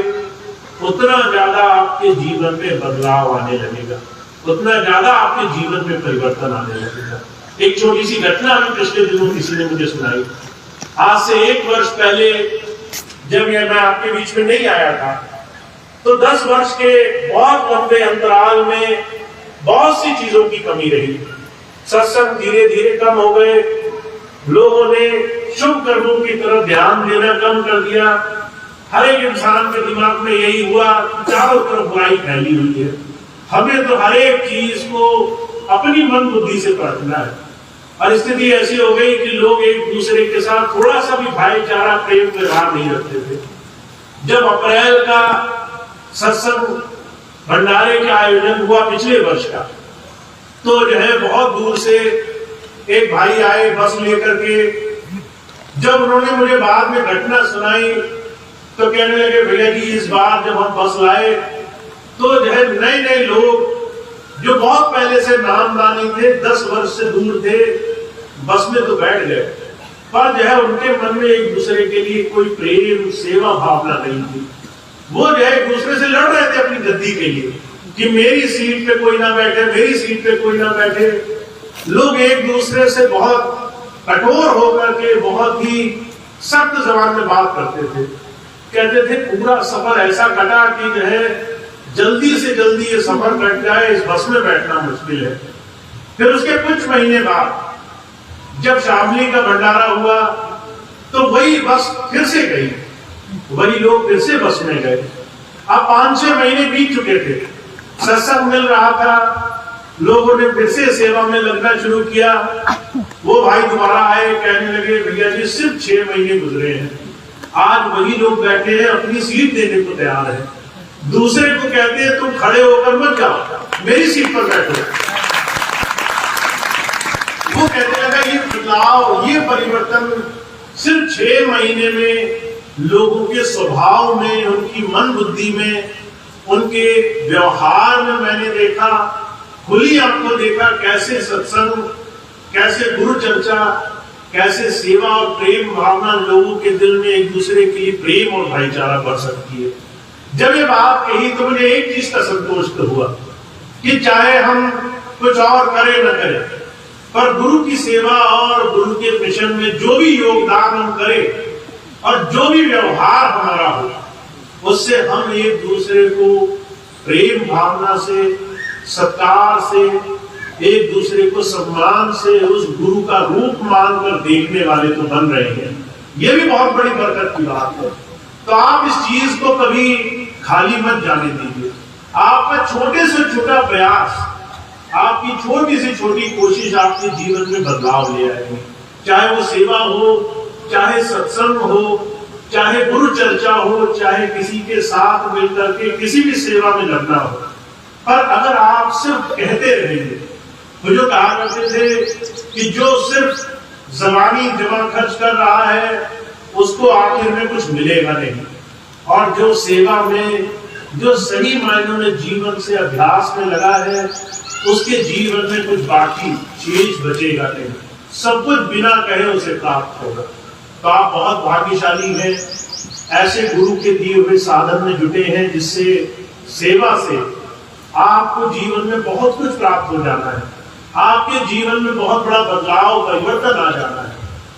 उतना ज्यादा आपके जीवन में बदलाव आने लगेगा, उतना ज्यादा आपके जीवन में परिवर्तन आने लगेगा। एक छोटी सी घटना अभी पिछले दिनों किसी ने मुझे सुनाई। आज से 1 वर्ष पहले जब मैं आपके बीच में नहीं आया था, तो 10 वर्ष के बहुत लंबे अंतराल में बहुत सी चीजों की कमी रही। सत्संग धीरे धीरे कम हो गए, लोगों ने शुभ कर्मों की तरफ ध्यान देना कम कर दिया। हर एक इंसान के दिमाग में यही हुआ, चारों तरफ बुराई फैली हुई है, हमें तो हर एक चीज को अपनी मन बुद्धि से परखना है। और स्थिति ऐसी हो गई कि लोग एक दूसरे के साथ थोड़ा सा भी भाईचारा, प्रेम, व्यवहार नहीं रखते थे। जब अप्रैल का सत्संग भंडारे का आयोजन हुआ पिछले वर्ष का। तो जो है बहुत दूर से एक भाई आए बस लेकर के। जब उन्होंने मुझे बाद में घटना सुनाई तो कहने लगे, भैया जी इस बार जब हम बस लाए तो जो है नए नए लोग जो बहुत पहले से नामदानी थे, 10 वर्ष से दूर थे, बस में तो बैठ गए, पर जो है उनके मन में एक दूसरे के लिए कोई प्रेम सेवा भावना नहीं थी। वो जो है एक दूसरे से लड़ रहे थे अपनी गद्दी के लिए कि मेरी सीट पे कोई ना बैठे, मेरी सीट पे कोई ना बैठे। लोग एक दूसरे से बहुत कठोर होकर के बहुत ही सख्त जबान में बात करते थे। कहते थे पूरा सफर ऐसा कटा कि जो है जल्दी से जल्दी ये सफर कट जाए, इस बस में बैठना मुश्किल है। फिर उसके कुछ महीने बाद जब शामली का भंडारा हुआ तो वही बस फिर से गई, वही लोग फिर से बस में गए। अब 5-6 महीने बीत चुके थे, सत्संग मिल रहा था, लोगों ने फिर से सेवा में लगना शुरू किया। वो भाई दोबारा आए, कहने लगे भैया जी सिर्फ 6 महीने गुजरे हैं, आज वही लोग बैठे हैं, अपनी सीट देने को तैयार है। दूसरे को कहते हैं तुम खड़े होकर मत जाओ, मेरी सीट पर बैठो। वो कहने लगा ये बदलाव, ये परिवर्तन सिर्फ 6 महीने में लोगों के स्वभाव में, उनकी मन बुद्धि में, उनके व्यवहार में मैंने देखा, खुली आंखों देखा कैसे सत्संग, कैसे गुरु चर्चा, कैसे सेवा और प्रेम भावना लोगों के दिल में एक दूसरे के लिए प्रेम और भाईचारा बढ़ सकती है। जब ये बात कही तो मुझे एक चीज का संतोष तो हुआ कि चाहे हम कुछ और करें न करें, पर गुरु की सेवा और गुरु के मिशन में जो भी योगदान हम करें और जो भी व्यवहार हमारा हो, उससे हम एक दूसरे को प्रेम भावना से, सत्कार से, एक दूसरे को सम्मान से, उस गुरु का रूप मानकर देखने वाले तो बन रहे हैं। ये भी बहुत बड़ी बरकत की बात है। तो आप इस चीज को कभी खाली मत जाने दीजिए। आपका छोटे से छोटा प्रयास, आपकी छोटी से छोटी कोशिश आपके जीवन में बदलाव ले आएगी। चाहे वो सेवा हो, चाहे सत्संग हो, चाहे गुरु चर्चा हो, चाहे किसी के साथ मिलकर के किसी भी सेवा में लगना हो। पर अगर आप सिर्फ कहते रहेंगे, तो जो कहा करते थे कि जो सिर्फ जबानी जमा खर्च कर रहा है उसको आखिर में कुछ मिलेगा नहीं, और जो सेवा में, जो सही मायनों में जीवन से अभ्यास में लगा है, उसके जीवन में कुछ बाकी चीज बचेगा नहीं, सब कुछ बिना कहे उसे प्राप्त होगा। तो आप बहुत भाग्यशाली हैं, ऐसे गुरु के दिए हुए साधन में जुटे हैं जिससे सेवा से आपको जीवन में बहुत कुछ प्राप्त हो जाना है। आपके जीवन में बहुत बड़ा बदलाव, परिवर्तन आ जाना है।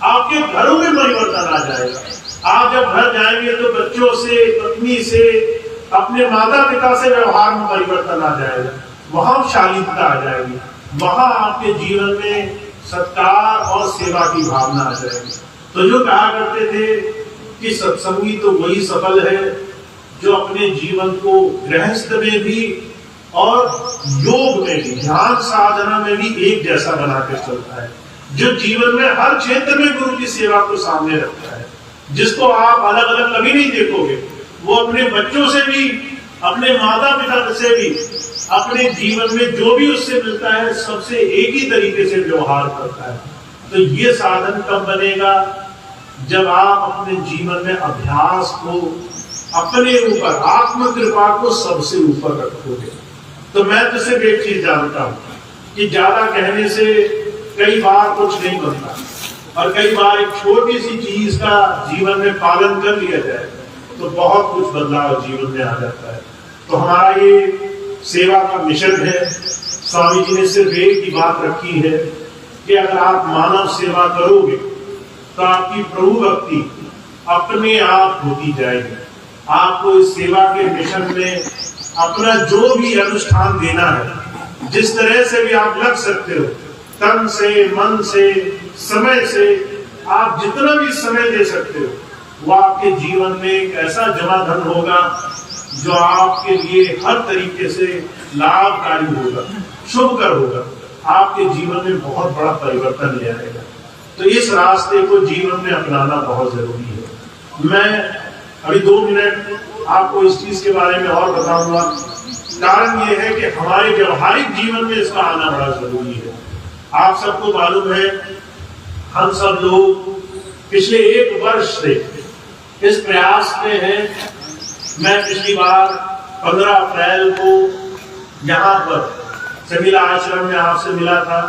आपके घरों में परिवर्तन आ जाएगा। आप जब घर जाएंगे तो बच्चों से, पत्नी से, अपने माता पिता से व्यवहार में परिवर्तन आ जाएगा, वहां शालीनता आ जाएगी, वहां आपके जीवन में सत्कार और सेवा की भावना आ जाएगी। तो जो कहा करते थे कि सत्संगी तो वही सफल है जो अपने जीवन को गृहस्थ में भी और योग में भी, ध्यान साधना में भी एक जैसा बनाकर चलता है, जो जीवन में हर क्षेत्र में गुरु की सेवा को सामने रखता है, जिसको आप अलग अलग कभी नहीं देखोगे। वो अपने बच्चों से भी, अपने माता पिता से भी, अपने जीवन में जो भी उससे मिलता है सबसे एक ही तरीके से व्यवहार करता है। तो ये साधन कब बनेगा? जब आप अपने जीवन में अभ्यास को अपने ऊपर, आत्म कृपा को सबसे ऊपर रखोगे। तो मैं तो सिर्फ एक चीज जानता हूं कि ज्यादा कहने से कई बार कुछ नहीं बनता, और कई बार एक छोटी सी चीज का जीवन में पालन कर लिया जाए तो बहुत कुछ बदलाव जीवन में आ जाता है। तो हमारा ये सेवा का मिशन है। स्वामी जी ने सिर्फ एक ही बात रखी है कि अगर आप मानव सेवा करोगे तो आपकी प्रभु भक्ति अपने आप होती जाएगी। आपको इस सेवा के मिशन में अपना जो भी अनुष्ठान देना है, जिस तरह से भी आप लग सकते हो, तन से, मन से, समय से, आप जितना भी समय दे सकते हो, वो आपके जीवन में एक ऐसा जमाधन होगा जो आपके लिए हर तरीके से लाभकारी होगा, शुभकर होगा, आपके जीवन में बहुत बड़ा परिवर्तन ले आएगा। तो इस रास्ते को जीवन में अपनाना बहुत जरूरी है। मैं अभी 2 मिनट आपको इस चीज के बारे में और बताऊंगा। कारण ये है कि हमारे व्यवहारिक जीवन में इसका आना बड़ा जरूरी है। आप सबको मालूम है, हम सब लोग पिछले 1 वर्ष से इस प्रयास में हैं। मैं पिछली बार 15 अप्रैल को यहाँ पर समीला आश्रम में आपसे मिला था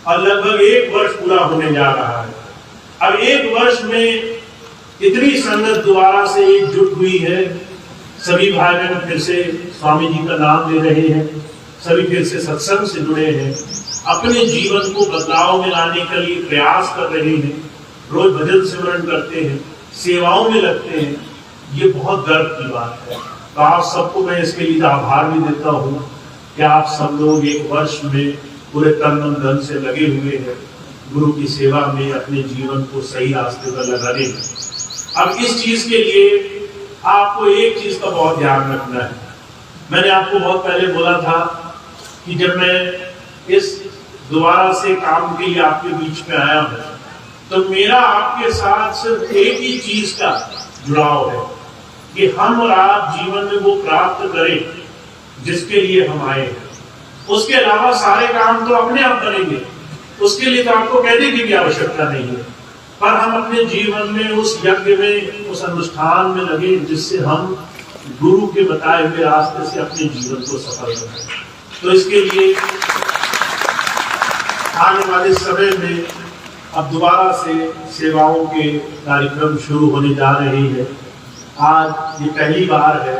और लगभग 1 वर्ष पूरा होने जा रहा है। अब 1 वर्ष में इतनी संगत दोबारा से एकजुट हुई है। सभी भाई बहन फिर से स्वामी जी का नाम ले रहे हैं, सभी फिर से सत्संग से जुड़े हैं, अपने जीवन को बदलाव में लाने के लिए प्रयास कर रहे हैं, रोज भजन सिमरन करते हैं, सेवाओं में लगते हैं। ये बहुत गर्व की बात है। तो आप सबको मैं इसके लिए आभार भी देता हूँ कि आप सब लोग 1 वर्ष में पूरे तन मन धन से लगे हुए हैं गुरु की सेवा में, अपने जीवन को सही रास्ते पर लगाने में। अब इस चीज के लिए आपको एक चीज का बहुत ध्यान रखना है। मैंने आपको बहुत पहले बोला था कि जब मैं इस दोबारा से काम के लिए आपके बीच में आया हूं, तो मेरा आपके साथ सिर्फ एक ही चीज का जुड़ाव है कि हम और आप जीवन में वो प्राप्त करें जिसके लिए हम आए हैं। उसके अलावा सारे काम तो अपने आप बनेंगे, उसके लिए तो आपको कहने की भी आवश्यकता नहीं है। पर हम अपने जीवन में उस यज्ञ में, उस अनुष्ठान में लगे जिससे हम गुरु के बताए हुए रास्ते से अपने जीवन को सफल करें। तो इसके लिए आने वाले समय में अब दोबारा से सेवाओं के कार्यक्रम शुरू होने जा रहे हैं। आज ये पहली बार है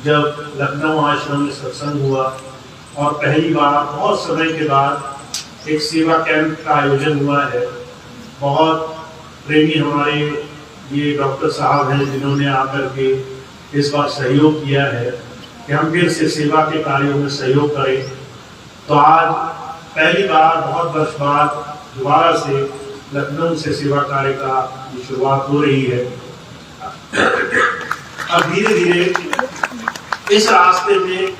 जब लखनऊ आश्रम में सत्संग हुआ और पहली बार बहुत समय के बाद एक सेवा कैंप का आयोजन हुआ है। बहुत प्रेमी हमारे ये डॉक्टर साहब हैं जिन्होंने आकर के इस बार सहयोग किया है कि हम फिर से सेवा के कार्यों में सहयोग करें। तो आज पहली बार बहुत वर्ष बाद दोबारा से लखनऊ से सेवा कार्य का शुरुआत हो रही है। अब धीरे धीरे इस रास्ते में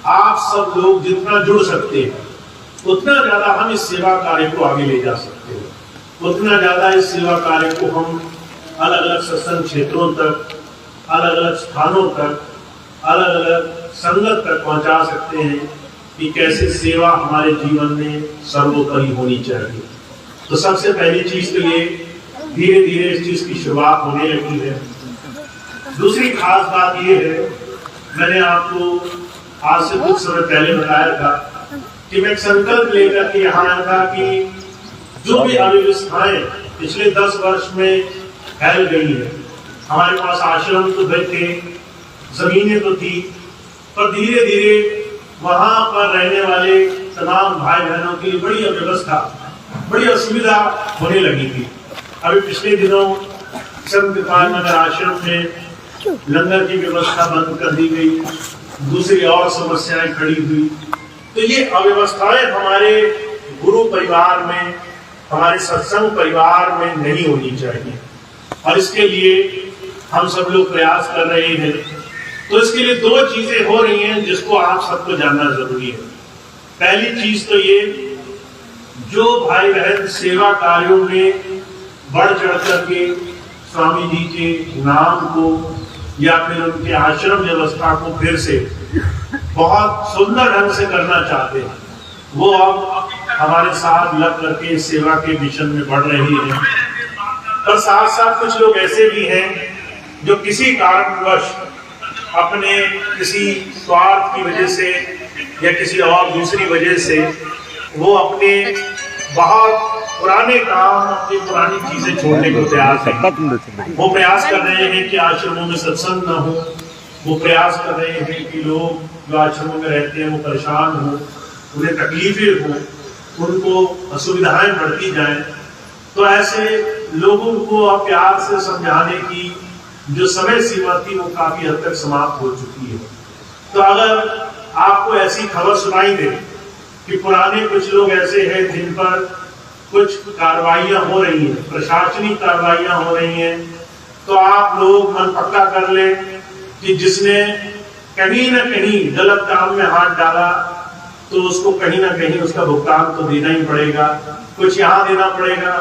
आप सब लोग जितना जुड़ सकते हैं उतना ज्यादा हम इस सेवा कार्य को आगे ले जा सकते हैं, उतना ज्यादा इस सेवा कार्य को हम अलग अलग सत्संग क्षेत्रों तक, अलग अलग स्थानों तक, अलग अलग संगत तक पहुंचा सकते हैं कि कैसे सेवा हमारे जीवन में सर्वोपरि होनी चाहिए। तो सबसे पहली चीज तो ये धीरे धीरे इस चीज की शुरुआत होने लगी है। दूसरी खास बात ये है, मैंने आपको आज से कुछ समय पहले बताया था कि मैं एक संकल्प लेकर के यहाँ आया था कि जो भी अव्यवस्थाएं पिछले 10 वर्ष में फैल गई है, हमारे पास आश्रम तो थे, जमीनें तो थी, पर धीरे धीरे वहां पर रहने वाले तमाम भाई बहनों की बड़ी अव्यवस्था, बड़ी असुविधा होने लगी थी। अभी पिछले दिनों संत कृपाल नगर आश्रम में लंगर की व्यवस्था बंद कर दी गई, दूसरी और समस्याएं खड़ी हुई। तो ये अव्यवस्थाएं हमारे गुरु परिवार में, हमारे सत्संग परिवार में नहीं होनी चाहिए और इसके लिए हम सब लोग प्रयास कर रहे हैं। तो इसके लिए 2 चीजें हो रही हैं जिसको आप सबको जानना जरूरी है। पहली चीज तो ये, जो भाई बहन सेवा कार्यों में बढ़ चढ़ करके स्वामी जी के नाम को या फिर उनके आश्रम व्यवस्था को फिर से बहुत सुंदर ढंग से करना चाहते हैं, वो अब हमारे साथ लग करके सेवा के मिशन में बढ़ रही है। और साथ साथ कुछ लोग ऐसे भी हैं जो किसी कारणवश अपने किसी स्वार्थ की वजह से या किसी और दूसरी वजह से वो अपने बहुत पुराने काम, अपनी पुरानी चीजें छोड़ने को तैयार हैं। वो प्रयास कर रहे हैं कि आश्रमों में सत्संग न हो, वो प्रयास कर रहे हैं कि लोग जो आश्रमों में रहते हैं वो परेशान हो, उन्हें तकलीफें हो, उनको असुविधाएं बढ़ती जाएं। तो ऐसे लोगों को अब प्यार से समझाने की जो समय सीमा थी वो काफी हद तक समाप्त हो चुकी है। तो अगर आपको ऐसी खबर सुनाई दे कि पुराने कुछ लोग ऐसे हैं जिन पर कुछ कार्रवाइयां हो रही हैं, प्रशासनिक कार्रवाइयां हो रही हैं, तो आप लोग मन पक्का कर लें कि जिसने कहीं ना कहीं गलत काम में हाथ डाला तो उसको कहीं ना कहीं उसका भुगतान तो देना ही पड़ेगा। कुछ यहाँ देना पड़ेगा,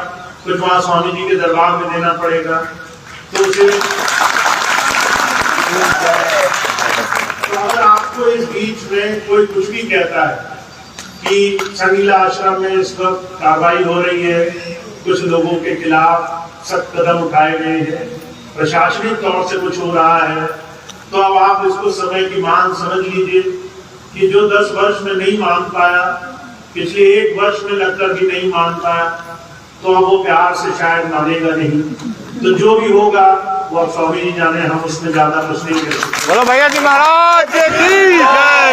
कुछ वहां स्वामी जी के दरबार में देना पड़ेगा। तो उसे तो अगर आपको इस बीच में कोई कुछ भी कहता है कि संगीला आश्रम में इस वक्त कार्रवाई हो रही है, कुछ लोगों के खिलाफ सख्त कदम उठाए गए हैं, प्रशासनिक तौर से कुछ हो रहा है, तो अब आप इसको समय की मांग समझ लीजिए कि जो 10 वर्ष में नहीं मान पाया, पिछले 1 वर्ष में लगकर भी नहीं मान पाया, तो अब वो प्यार से शायद मानेगा नहीं। तो जो भी होगा वो अब स्वामी जी जाने, हम उसमें ज्यादा कुछ नहीं कर सकते। बोलो भैया जी महाराज की जय।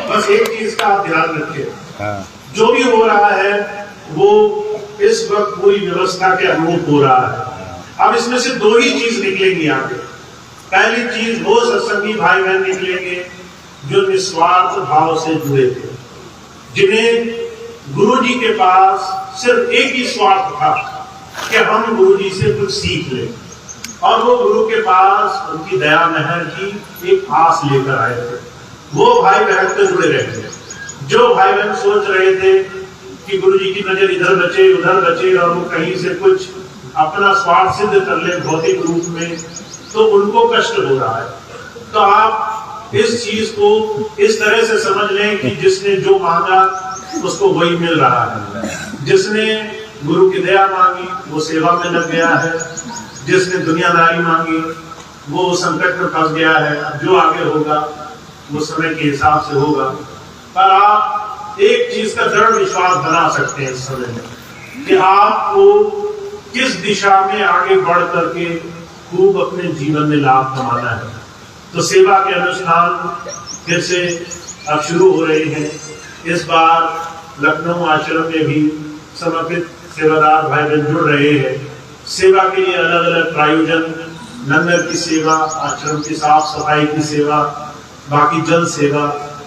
बस एक चीज का आप ध्यान रखिए, जो भी हो रहा है वो इस वक्त पूरी व्यवस्था के अनुरूप हो रहा है। अब इसमें से 2 ही चीज निकलेंगी आगे। पहली चीज वो सत्संगी भाई बहन निकलेंगे जो निस्वार्थ भाव से जुड़े थे, जिन्हें गुरु जी के पास सिर्फ एक ही स्वार्थ था कि हम गुरु जी से कुछ सीख लें, और वो गुरु के पास उनकी दया महर की एक आस लेकर आए थे। वो भाई बहन से जुड़े रहे थे। जो भाई बहन सोच रहे थे कि गुरु जी की नजर इधर बचे उधर बचे और वो कहीं से कुछ अपना स्वार्थ सिद्ध कर ले भौतिक रूप में, तो उनको कष्ट हो रहा है। तो आप इस चीज को इस तरह से समझ लें कि जिसने जो मांगा उसको वही मिल रहा है। जिसने गुरु की दया मांगी वो सेवा में लग गया है, जिसने दुनियादारी मांगी वो संकट में फंस गया है। जो आगे होगा वो समय के हिसाब से होगा, पर आप एक चीज का दृढ़ विश्वास बना सकते हैं इस समय में कि आपको किस दिशा में आगे बढ़ करके खूब अपने जीवन में लाभ कमाना है। तो सेवा के अनुष्ठान फिर से अब शुरू हो रहे हैं। इस बार लखनऊ आश्रम में भी समर्पित सेवादार भाई बहन जुड़ रहे हैं। सेवा के लिए अलग अलग प्रायोजन, लंगर की सेवा, आश्रम की साफ सफाई की सेवा, बाकी जल सेवा,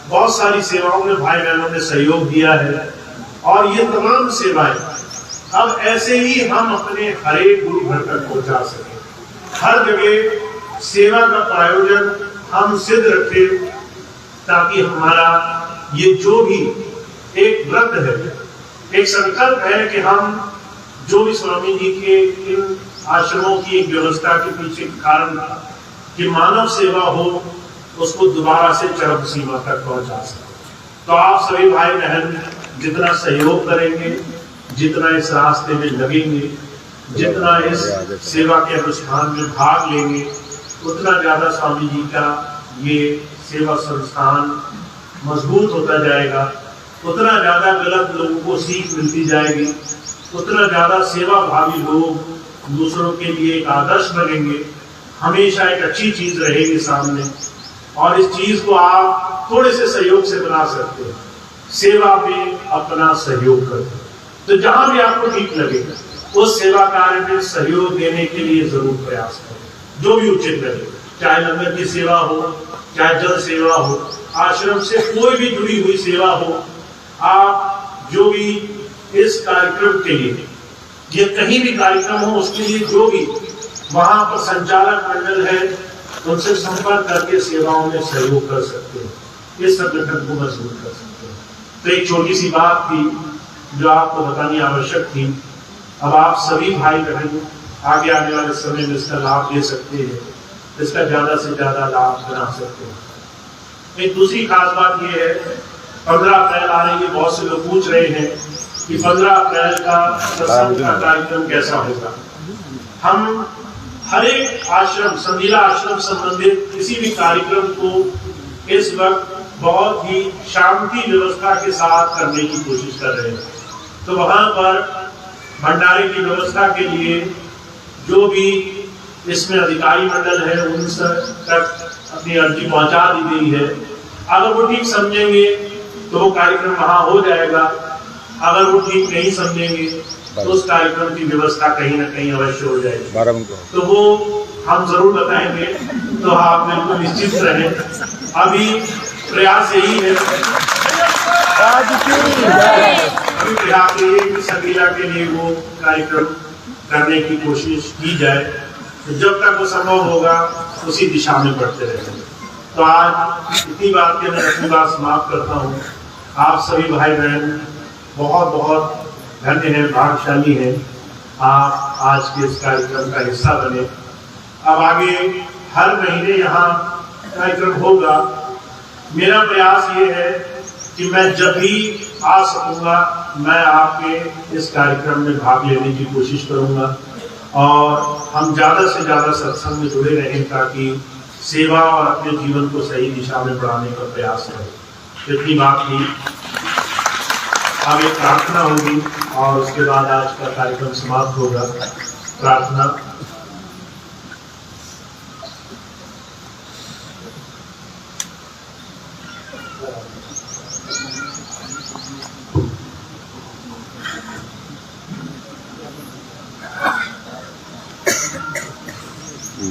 बहुत सारी सेवाओं में भाई बहनों ने सहयोग दिया है। और ये तमाम सेवाएं अब ऐसे ही हम अपने हर एक गुरु घर तक पहुंचा सकें। हर जगह सेवा का प्रायोजन हम सिद्ध रखें, ताकि हमारा ये जो भी एक व्रत है, एक संकल्प है कि हम जो भी स्वामी जी के इन आश्रमों की एक व्यवस्था के पीछे कारण था कि मानव सेवा हो, उसको दोबारा से चरम सीमा तक पहुंचा सके। तो आप सभी भाई बहन जितना सहयोग करेंगे, जितना इस रास्ते में लगेंगे, जितना इस सेवा के अनुष्ठान में भाग लेंगे, उतना ज्यादा स्वामी जी का ये सेवा संस्थान मजबूत होता जाएगा, उतना ज्यादा गलत लोगों को सीख मिलती जाएगी, उतना ज्यादा सेवा भावी लोग दूसरों के लिए एक आदर्श बनेंगे, हमेशा एक अच्छी चीज रहेगी सामने। और इस चीज को आप थोड़े से सहयोग से बना सकते हैं। सेवा में अपना सहयोग करें, तो जहां भी आपको ठीक लगेगा उस सेवा कार्य में सहयोग देने के लिए जरूर प्रयास करें, जो भी उचित लगे, चाहे लंगर की सेवा हो, चाहे जल सेवा हो, आश्रम से कोई भी जुड़ी हुई सेवा हो। आप जो भी इस कार्यक्रम के लिए, ये कहीं भी कार्यक्रम हो, उसके लिए जो भी वहां पर संचालक मंडल है उनसे संपर्क करके सेवाओं में सहयोग कर सकते हैं, इस संगठन को मजबूत कर सकते हैं। तो एक छोटी सी बात थी जो आपको बतानी आवश्यक थी। अब आप सभी भाई बहन आगे आने वाले समय में इसका लाभ ले सकते हैं, इसका ज्यादा से ज्यादा लाभ बना सकते हैं। एक दूसरी खास बात यह है, 15 अप्रैल आ रही है। बहुत से लोग पूछ रहे हैं कि 15 अप्रैल का सत्संग का कार्यक्रम कैसा होगा। हम हर एक आश्रम, संगीला आश्रम संबंधित किसी भी कार्यक्रम को इस वक्त बहुत ही शांति व्यवस्था के साथ करने की कोशिश कर रहे हैं। तो वहां पर भंडारे की व्यवस्था के लिए जो भी इसमें अधिकारी मंडल है उन तक अपनी अर्जी पहुंचा दी गई है। अगर वो ठीक समझेंगे तो वो कार्यक्रम वहां हो जाएगा, अगर वो ठीक नहीं समझेंगे तो उस कार्यक्रम की व्यवस्था कहीं ना कहीं अवश्य हो जाएगी। तो वो हम जरूर बताएंगे, तो आप बिल्कुल निश्चित रहें। अभी प्रयास यही है, अभी प्रयास यही है कि संगीला के लिए वो कार्यक्रम करने की कोशिश की जाए। तो जब तक वो संभव होगा उसी दिशा में बढ़ते रहेंगे। तो आज इतनी बात के मैं अपनी बात समाप्त करता हूँ। आप सभी भाई बहन बहुत बहुत धन्य हैं, भाग्यशाली हैं आप आज के इस कार्यक्रम का हिस्सा बने। अब आगे हर महीने यहाँ कार्यक्रम होगा। मेरा प्रयास ये है कि मैं जब भी आ सकूंगा मैं आपके इस कार्यक्रम में भाग लेने की कोशिश करूंगा और हम ज़्यादा से ज़्यादा सत्संग में जुड़े रहें ताकि सेवा और अपने जीवन को सही दिशा में बढ़ाने का प्रयास करें। इतनी बात थी। अब एक प्रार्थना होगी और उसके बाद आज का कार्यक्रम समाप्त होगा। प्रार्थना।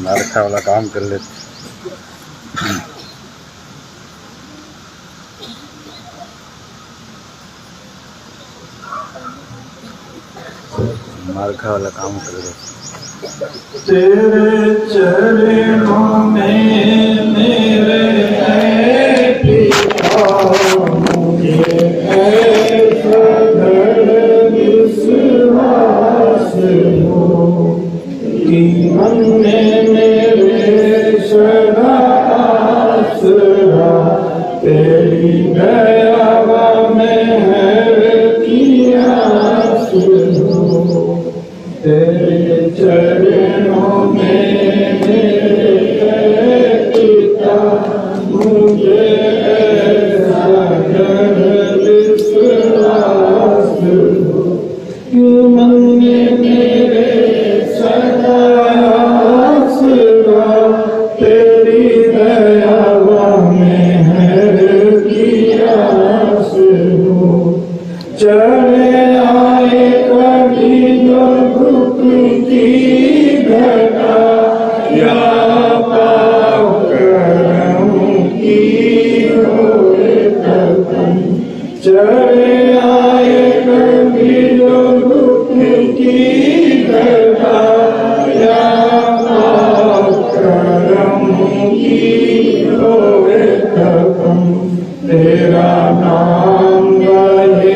रखा वाला काम कर लेते। मार्खा वाला काम कर लेते। तेरे चरणों में मेरे है पिता, मुझे ऐसा दृढ़ विश्वास हो कि मन में मेरे सदा आसरा तेरी दया में है कि आस हो। तेरे चरणों में मेरे पिता, मुझे ऐसा दृढ़ विश्वास हो कि मन में मेरे सदा आसरा तेरी दया में है कि आस हो। चले आए कभी दुख की घटा या पाप करम की होए कथन। चले आए कभी दुख की घटा या पाप करम की होए कथन। तेरा नाम गाए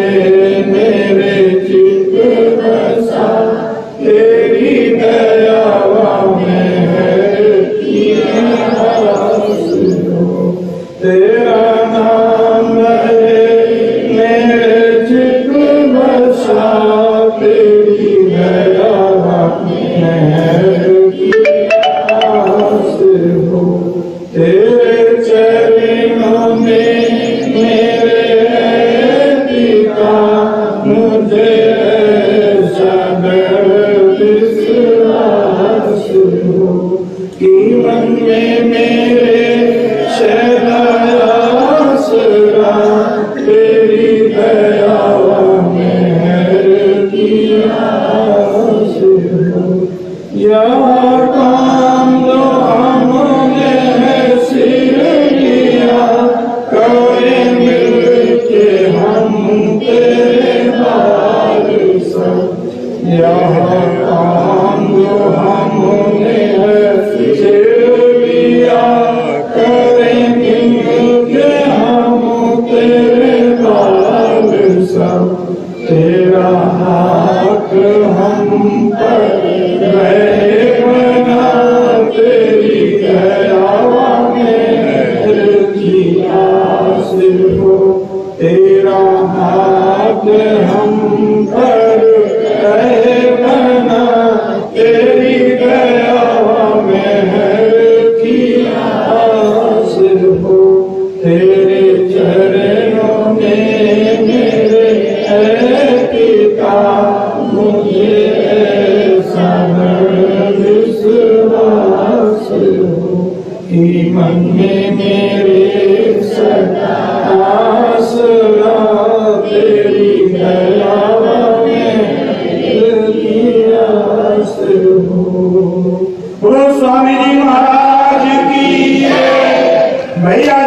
मेरे चित्त बसा, तेरी दया में है कि आस हो। तेरा नाम गाए मेरे चित्त बसा, तेरी दया में है कि आस हो। तेरे चरणों में मेरे पिता, मुझे ऐसा दृढ़ विश्वास हो कि मन में मेरे सदा आसरा तेरी दया में है कि आस हो। यह काम जो हमने सिर लिया, करे मिल के हम तेरे बाल सब। यह काम जो हमने सिर लिया, करे मिल के हम तेरे बाल सब। तेरा हाथ हम पर रहे बना, तेरी दया में की आस हो। तेरा हाथ हम पर रहे बना, तेरी दया में की आस हो। तेरे चरणों में मेरे है पिता, मुझे ऐसा दृढ़ विश्वास हो कि मन में मेरे सदा आसरा तेरी दया में की आस हो। बोलो स्वामी जी महाराज की। भैया